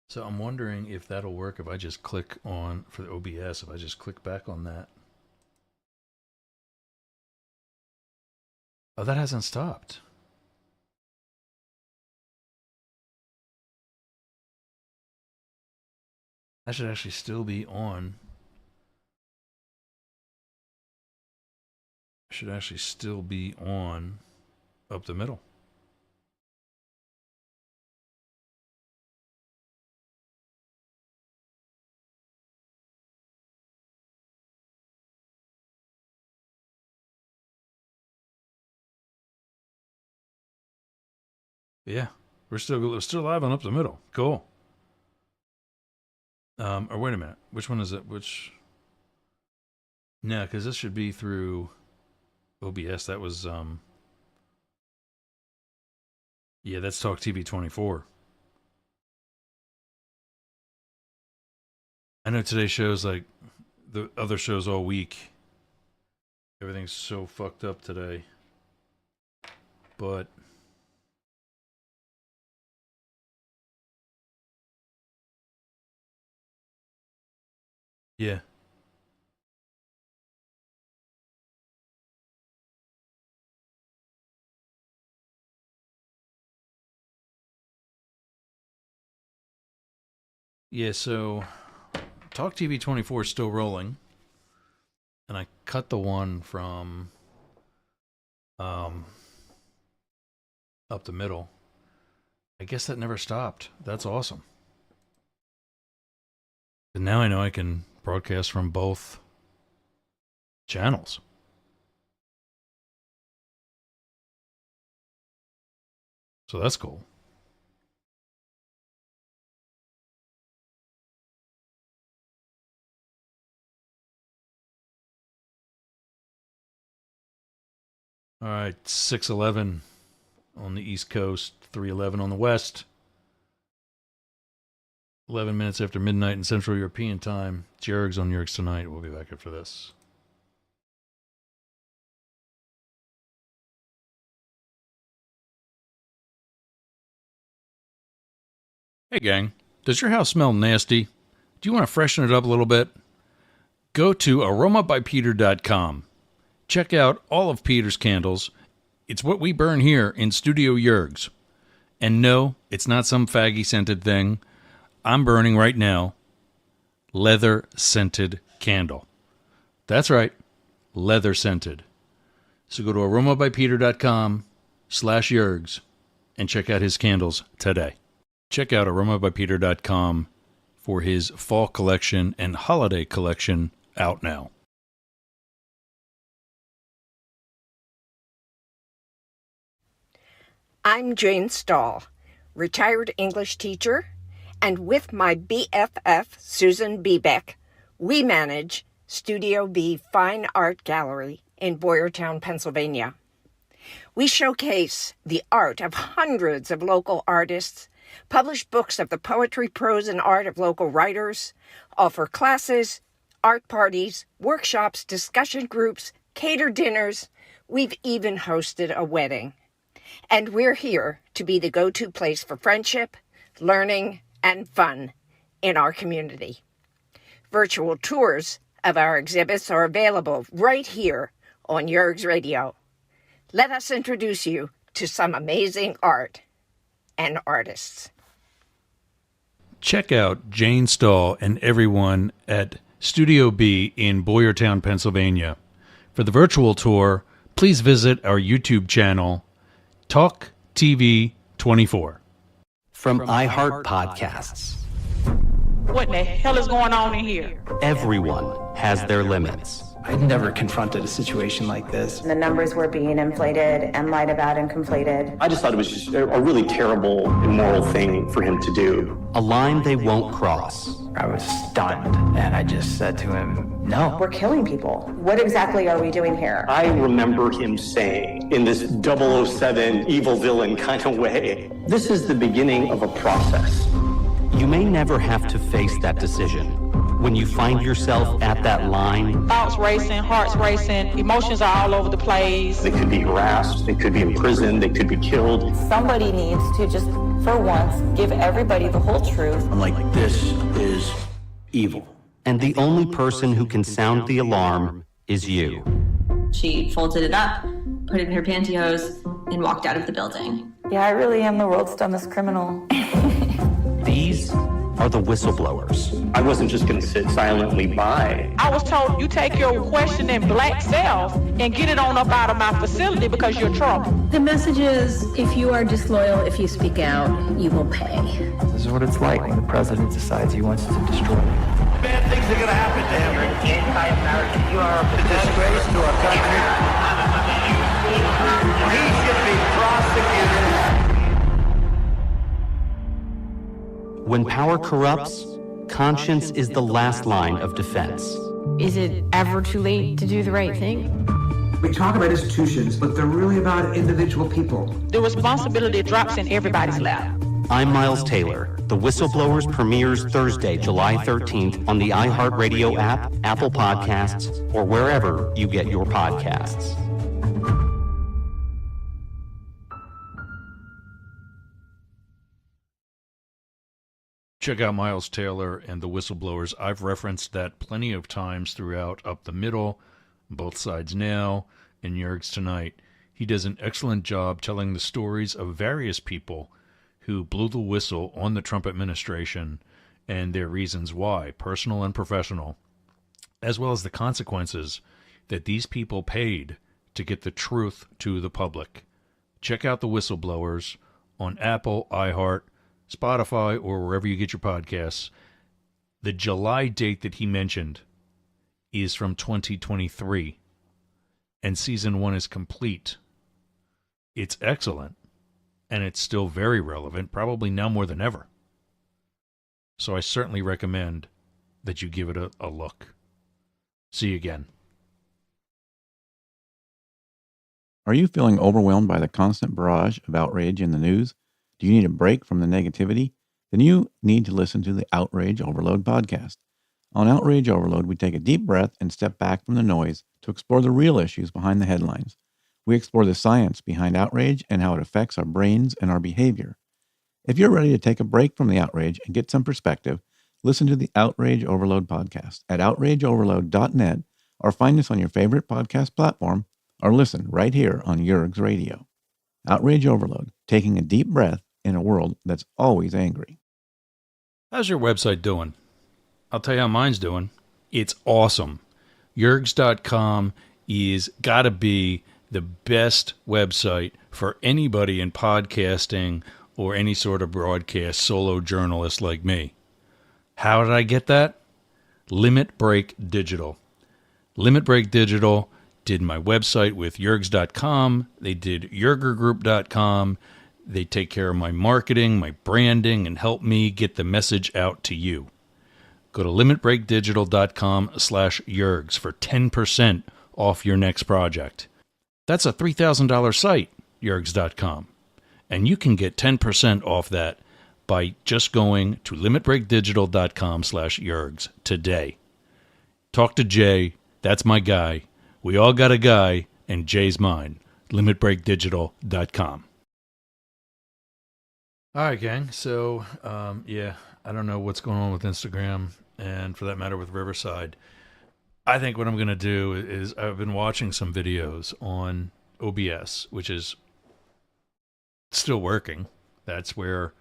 So I'm wondering if that'll work if I just click on, for the OBS, if I just click back on that. Oh, that hasn't stopped. That should actually still be on. Should actually still be on up the middle. Yeah, we're still live on up the middle. Cool. Or wait a minute, which one is it? Which? No, because this should be through OBS. That was yeah, that's Talk TV 24. I know today's show's like the other shows all week. Everything's so fucked up today. But yeah. Yeah, so Talk TV 24 is still rolling. And I cut the one from up the middle. I guess that never stopped. That's awesome. And now I know I can broadcast from both channels. So that's cool. All right, 6:11 on the East Coast, 3:11 on the West. 11 minutes after midnight in Central European time. It's Yergz on Yergz Tonight. We'll be back after this. Hey, gang. Does your house smell nasty? Do you want to freshen it up a little bit? Go to aromabypeter.com. Check out all of Peter's candles. It's what we burn here in Studio Yergz. And no, it's not some faggy scented thing. I'm burning right now leather scented candle. That's right, leather scented. So go to aromabypeter.com/Yergz and check out his candles today. Check out aromabypeter.com for his fall collection and holiday collection out now. I'm Jane Stahl, retired English teacher, and with my BFF, Susan Bebeck, we manage Studio B Fine Art Gallery in Boyertown, Pennsylvania. We showcase the art of hundreds of local artists, publish books of the poetry, prose, and art of local writers, offer classes, art parties, workshops, discussion groups, cater dinners. We've even hosted a wedding. And we're here to be the go-to place for friendship, learning, and fun in our community. Virtual tours of our exhibits are available right here on Yergz Radio. Let us introduce you to some amazing art and artists. Check out Jane Stahl and everyone at Studio B in Boyertown, Pennsylvania. For the virtual tour, please visit our YouTube channel, Talk TV 24. From iHeart Podcasts. What in the hell is going on in here? Everyone has their limits. I'd never confronted a situation like this. The numbers were being inflated and lied about and conflated. I just thought it was just a really terrible, immoral thing for him to do. A line they won't cross. I was stunned, and I just said to him, no. We're killing people. What exactly are we doing here? I remember him saying, in this 007 evil villain kind of way, this is the beginning of a process. You may never have to face that decision. When you find yourself at that line, Thoughts racing, hearts racing, emotions are all over the place. They could be harassed, they could be imprisoned, they could be killed. Somebody needs to just, for once, give everybody the whole truth. I'm like, this is evil. and the only person who can sound the alarm is you. She folded it up, put it in her pantyhose, and walked out of the building. Yeah, I really am the world's dumbest criminal. These are the whistleblowers. I wasn't just going to sit silently by. I was told you take your questioning black self and get it on up out of my facility because you're trouble. The message is, if you are disloyal, if you speak out, you will pay. This is what it's like when the president decides he wants to destroy you. Bad things are going to happen to him. Anti-American. You are a Disgrace to our country. He should be prosecuted. When power corrupts, conscience is the last line of defense. Is it ever too late to do the right thing? We talk about institutions, but they're really about individual people. The responsibility drops in everybody's lap. I'm Miles Taylor. The Whistleblowers premieres Thursday, July 13th on the iHeart Radio app, Apple Podcasts, or wherever you get your podcasts. Check out Miles Taylor and the Whistleblowers. I've referenced that plenty of times throughout Up the Middle, Both Sides Now, and Yergz Tonight. He does an excellent job telling the stories of various people who blew the whistle on the Trump administration and their reasons why, personal and professional, as well as the consequences that these people paid to get the truth to the public. Check out The Whistleblowers on Apple, iHeart, Spotify, or wherever you get your podcasts. The July date that he mentioned is from 2023, and season 1 is complete. It's excellent, and it's still very relevant, probably now more than ever. So I certainly recommend that you give it a look. See you again. Are you feeling overwhelmed by the constant barrage of outrage in the news? Do you need a break from the negativity? Then you need to listen to the Outrage Overload podcast. On Outrage Overload, we take a deep breath and step back from the noise to explore the real issues behind the headlines. We explore the science behind outrage and how it affects our brains and our behavior. If you're ready to take a break from the outrage and get some perspective, listen to the Outrage Overload podcast at outrageoverload.net or find us on your favorite podcast platform or listen right here on Yergz Radio. Outrage Overload, taking a deep breath in a world that's always angry. How's your website doing? I'll tell you how mine's doing. It's awesome. Yergz.com is got to be the best website for anybody in podcasting or any sort of broadcast solo journalist like me. How did I get that? Limit Break Digital. Limit Break Digital did my website with Yergz.com. They did YergerGroup.com. They take care of my marketing, my branding, and help me get the message out to you. Go to limitbreakdigital.com/Yergz for 10% off your next project. That's a $3,000 site, Yergz.com. And you can get 10% off that by just going to limitbreakdigital.com/Yergz today. Talk to Jay. That's my guy. We all got a guy, and Jay's mine. limitbreakdigital.com. All right, gang. So, I don't know what's going on with Instagram and, for that matter, with Riverside. I think what I'm going to do is I've been watching some videos on OBS, which is still working. That's where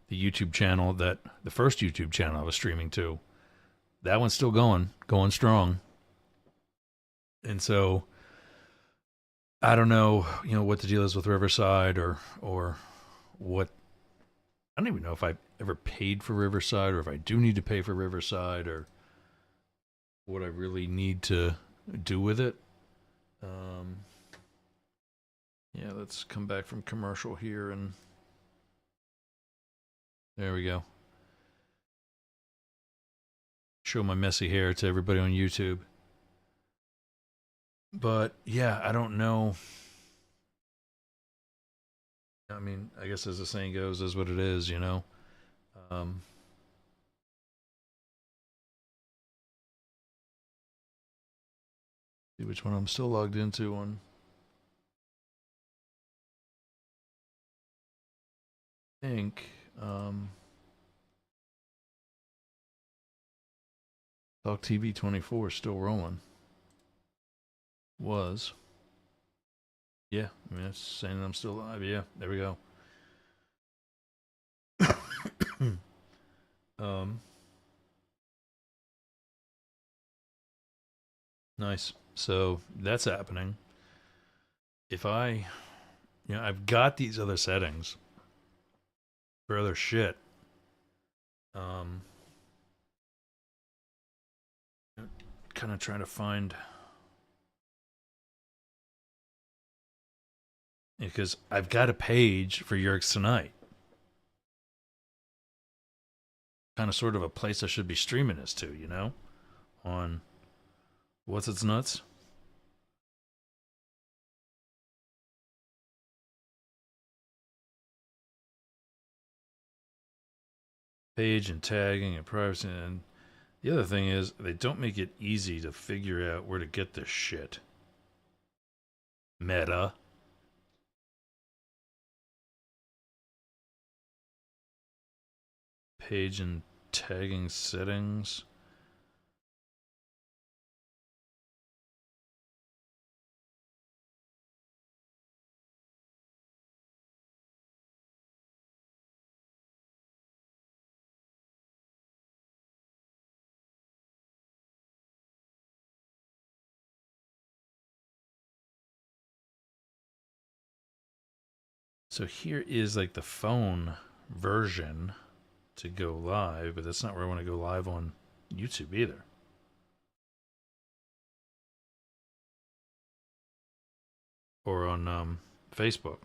the YouTube channel, the first YouTube channel I was streaming to, that one's still going strong. And so I don't know, what the deal is with Riverside or what. I don't even know if I ever paid for Riverside or if I do need to pay for Riverside or what I really need to do with it. Let's come back from commercial here, and there we go. Show my messy hair to everybody on YouTube. But I don't know. I mean, I guess as the saying goes, is what it is, See which one I'm still logged into on. I think Talk TV 24 is still rolling. Was. Yeah, I mean, that's saying I'm still alive. Yeah, there we go. Nice. So that's happening. If I've got these other settings for other shit. Kind of trying to find. Because I've got a page for Yergz Tonight. Kind of sort of a place I should be streaming this to, on What's It's Nuts. Page and tagging and privacy. And the other thing is, they don't make it easy to figure out where to get this shit. Meta. Page and tagging settings. So here is like the phone version to go live, but that's not where I want to go live on YouTube either. Or on Facebook.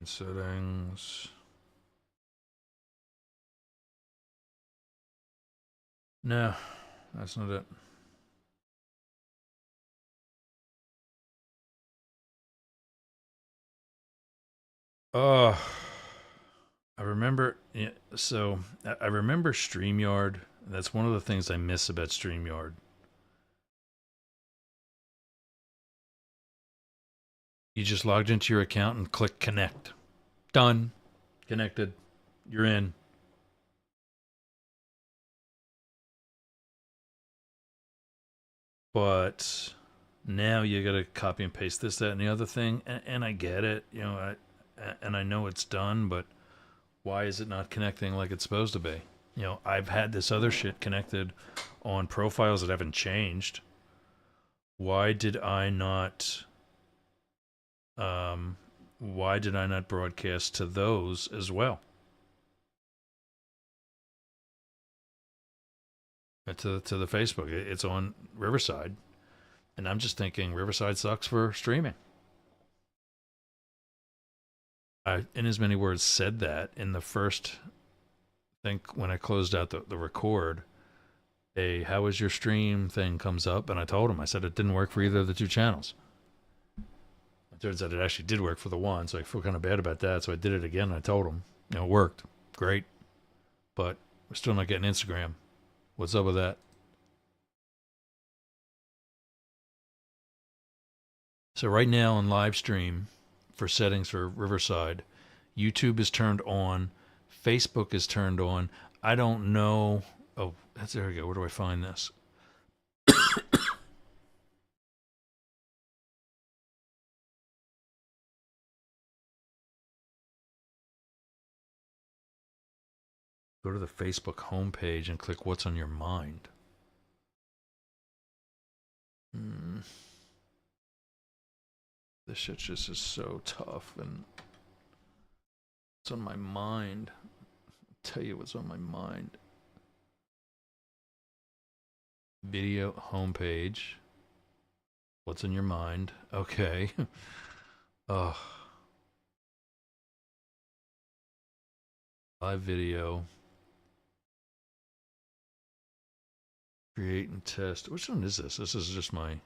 Settings. No, that's not it. Oh, I remember. Yeah, so I remember StreamYard. That's one of the things I miss about StreamYard. You just logged into your account and click connect. Done. Connected. You're in. But now you got to copy and paste this, that, and the other thing. And I get it. And I know it's done, but why is it not connecting like it's supposed to be? I've had this other shit connected on profiles that haven't changed. Why did I not broadcast to those as well? To the Facebook. It's on Riverside. And I'm just thinking Riverside sucks for streaming. I, in as many words, said that in the first, I think when I closed out the record, how was your stream thing comes up, and I told him, I said it didn't work for either of the two channels. It turns out it actually did work for the one, so I feel kind of bad about that, so I did it again, and I told him, it worked. Great. But we're still not getting Instagram. What's up with that? So right now on live stream, for settings for Riverside, YouTube is turned on, Facebook is turned on. I don't know. Oh, there we go. Where do I find this? Go to the Facebook homepage and click What's on Your Mind. This shit just is so tough, and it's on my mind. I'll tell you what's on my mind. Video homepage. What's in your mind? Okay. Ugh. Live video. Create and test. Which one is this? This is just my...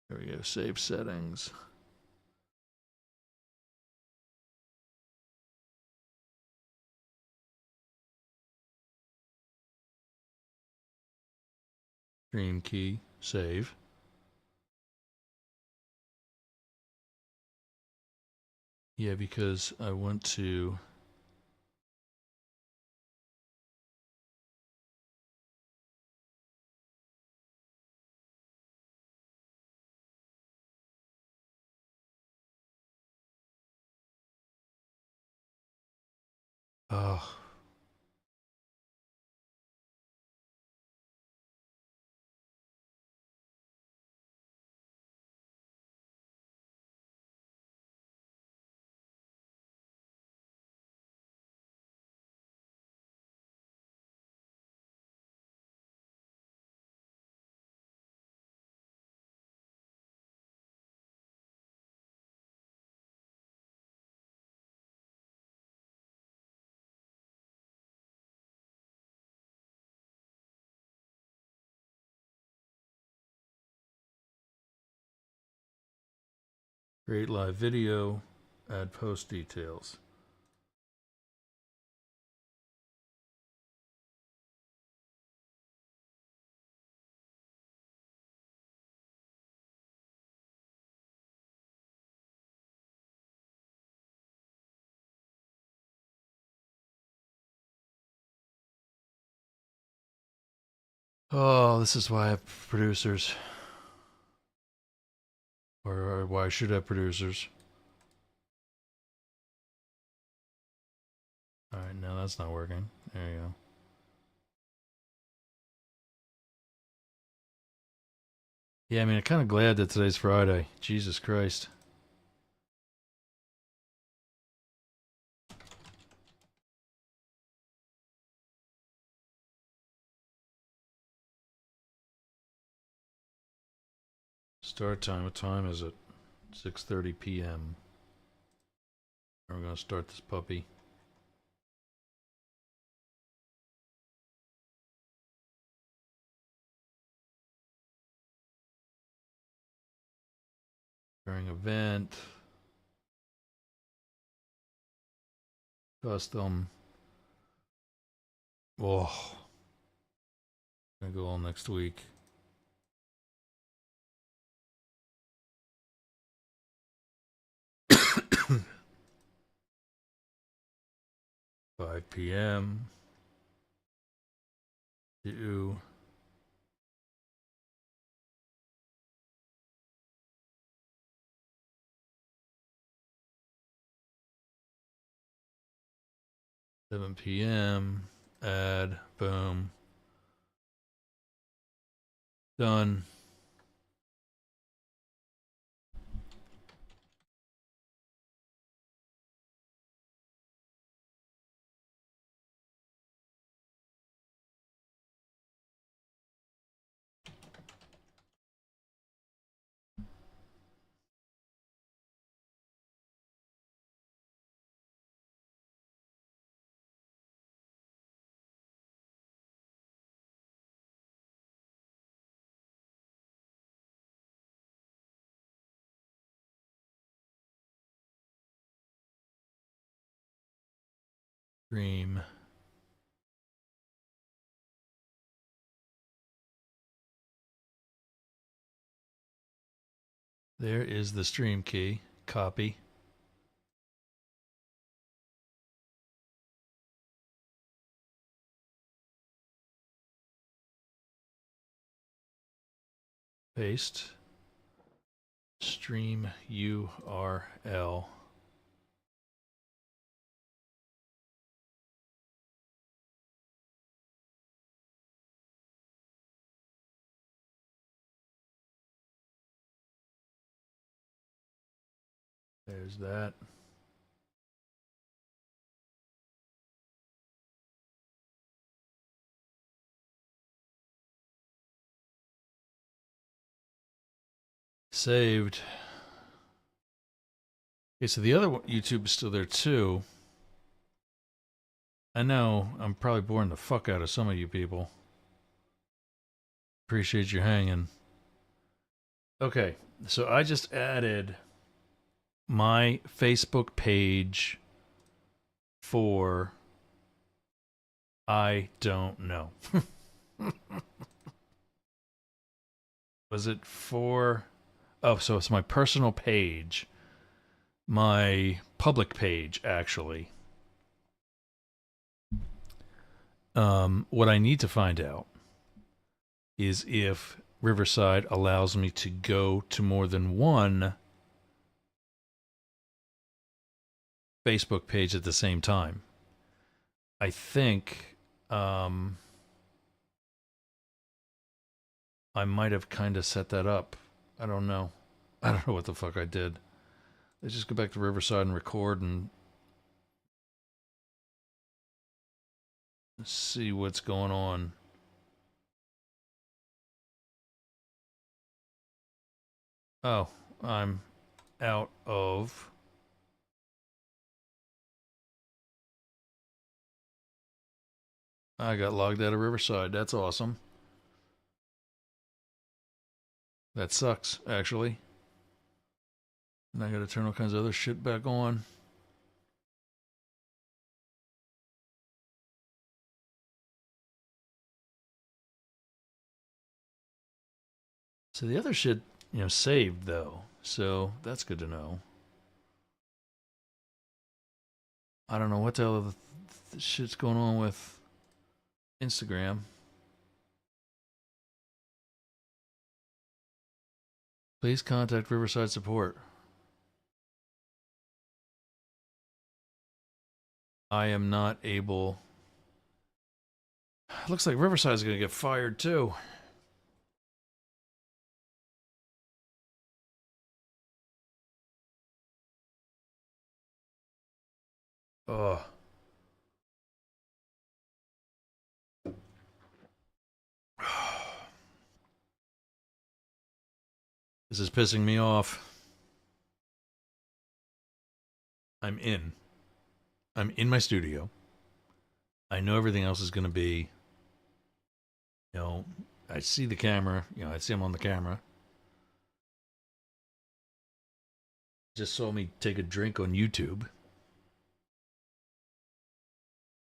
There we go. Save settings. Stream key. Save. Yeah, because I want to... Oh. Create live video. Add post details. Oh, this is why I have producers. Or why I should have producers. Alright, no, that's not working. There you go. Yeah, I mean, I'm kind of glad that today's Friday. Jesus Christ. Start time. What time is it? 6:30 p.m. We're going to start this puppy. During event. Custom. Oh. Gonna go all next week. Five p.m. to 7 p.m. Add. Boom. Done. Stream. There is the stream key. Copy. Paste. Stream URL. There's that. Saved. Okay, so the other YouTube is still there too. I know I'm probably boring the fuck out of some of you people. Appreciate you hanging. Okay, so I just added my Facebook page for I don't know. Was it for... Oh, so it's my personal page. My public page, actually. What I need to find out is if Riverside allows me to go to more than one Facebook page at the same time. I think I might have kind of set that up. I don't know. I don't know what the fuck I did. Let's just go back to Riverside and record and see what's going on. Oh, I'm out of... I got logged out of Riverside. That's awesome. That sucks, actually. And I gotta turn all kinds of other shit back on. So the other shit, saved though. So that's good to know. I don't know what the hell the shit's going on with Instagram. Please contact Riverside Support. I am not able. Looks like Riverside's going to get fired too. Oh. This is pissing me off. I'm in. I'm in my studio. I know everything else is going to be, I see the camera. I see him on the camera. Just saw me take a drink on YouTube.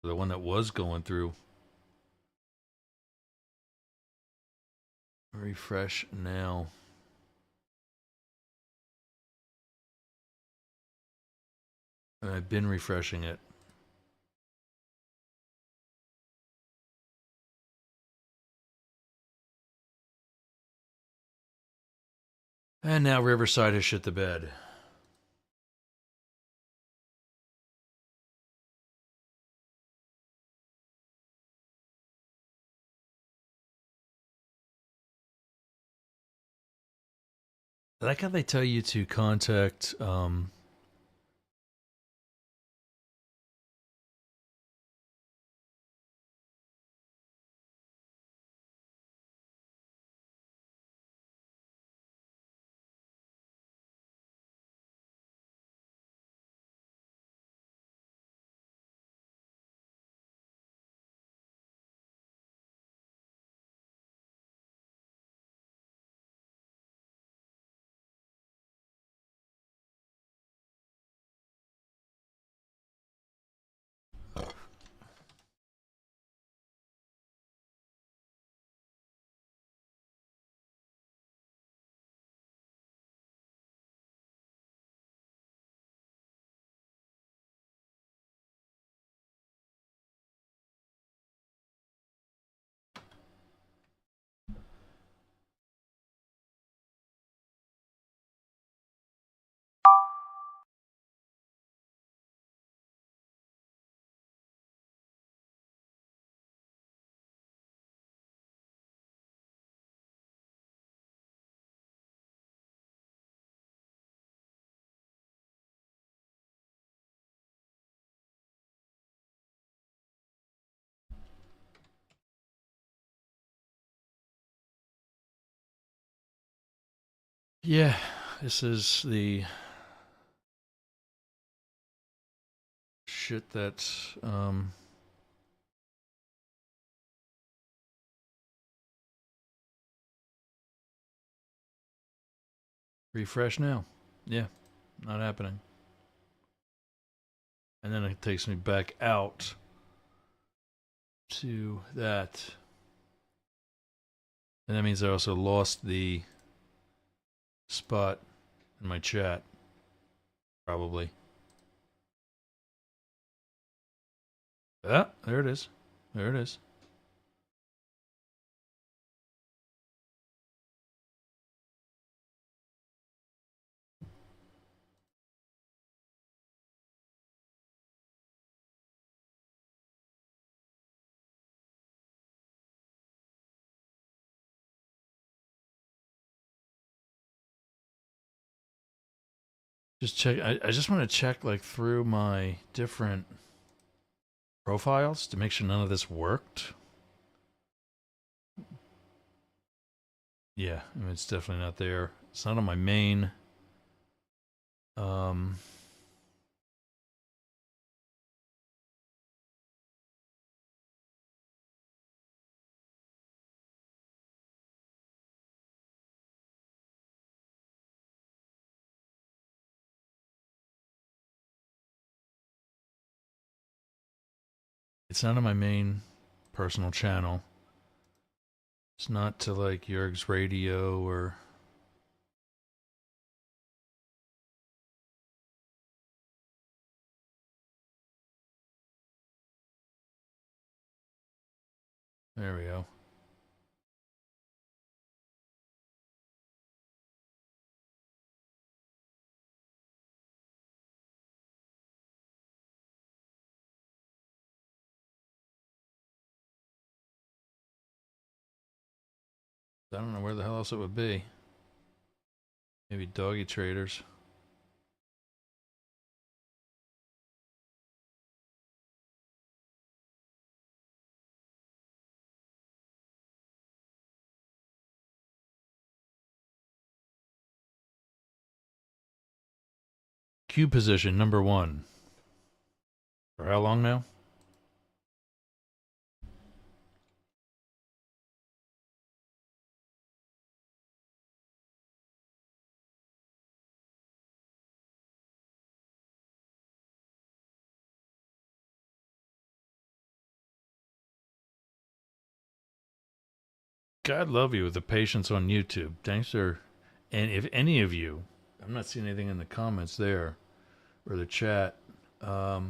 The one that was going through. Refresh now. And I've been refreshing it. And now Riverside has shit the bed. I like how they tell you to contact Yeah, this is the shit that's refresh now. Yeah, not happening. And then it takes me back out to that. And that means I also lost the spot in my chat. Probably. Ah, there it is. There it is. Just check. I just want to check like through my different profiles to make sure none of this worked. Yeah, I mean, it's definitely not there. It's not on my main. It's not on my main personal channel. It's not to like Yergz Radio or. There we go. I don't know where the hell else it would be. Maybe doggy traders. Q position number 1. For how long now? God love you with the patience on YouTube. Thanks for, and if any of you, I'm not seeing anything in the comments there or the chat. The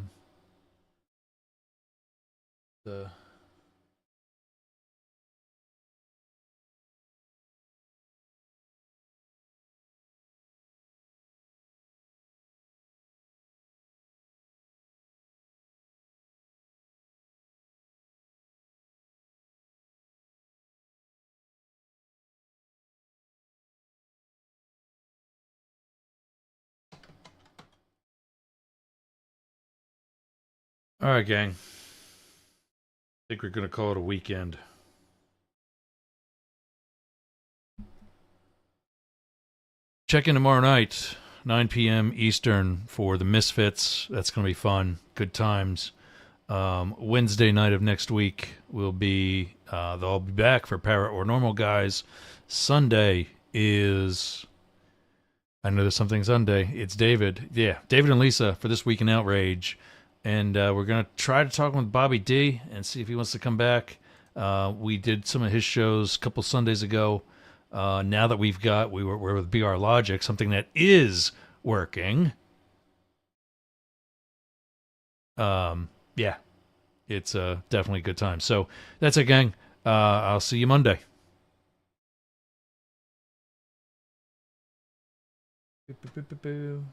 All right, gang. I think we're going to call it a weekend. Check in tomorrow night, 9 p.m. Eastern, for the Misfits. That's going to be fun. Good times. Wednesday night of next week will be, they'll be back for Para or Normal Guys. Sunday is, I know there's something Sunday. It's David. Yeah, David and Lisa for This Week in Outrage. And we're going to try to talk with Bobby D and see if he wants to come back. We did some of his shows a couple Sundays ago. Now that we're with BR Logic, something that is working. Yeah, it's definitely a good time. So that's it, gang. I'll see you Monday. Boo, boo, boo, boo, boo.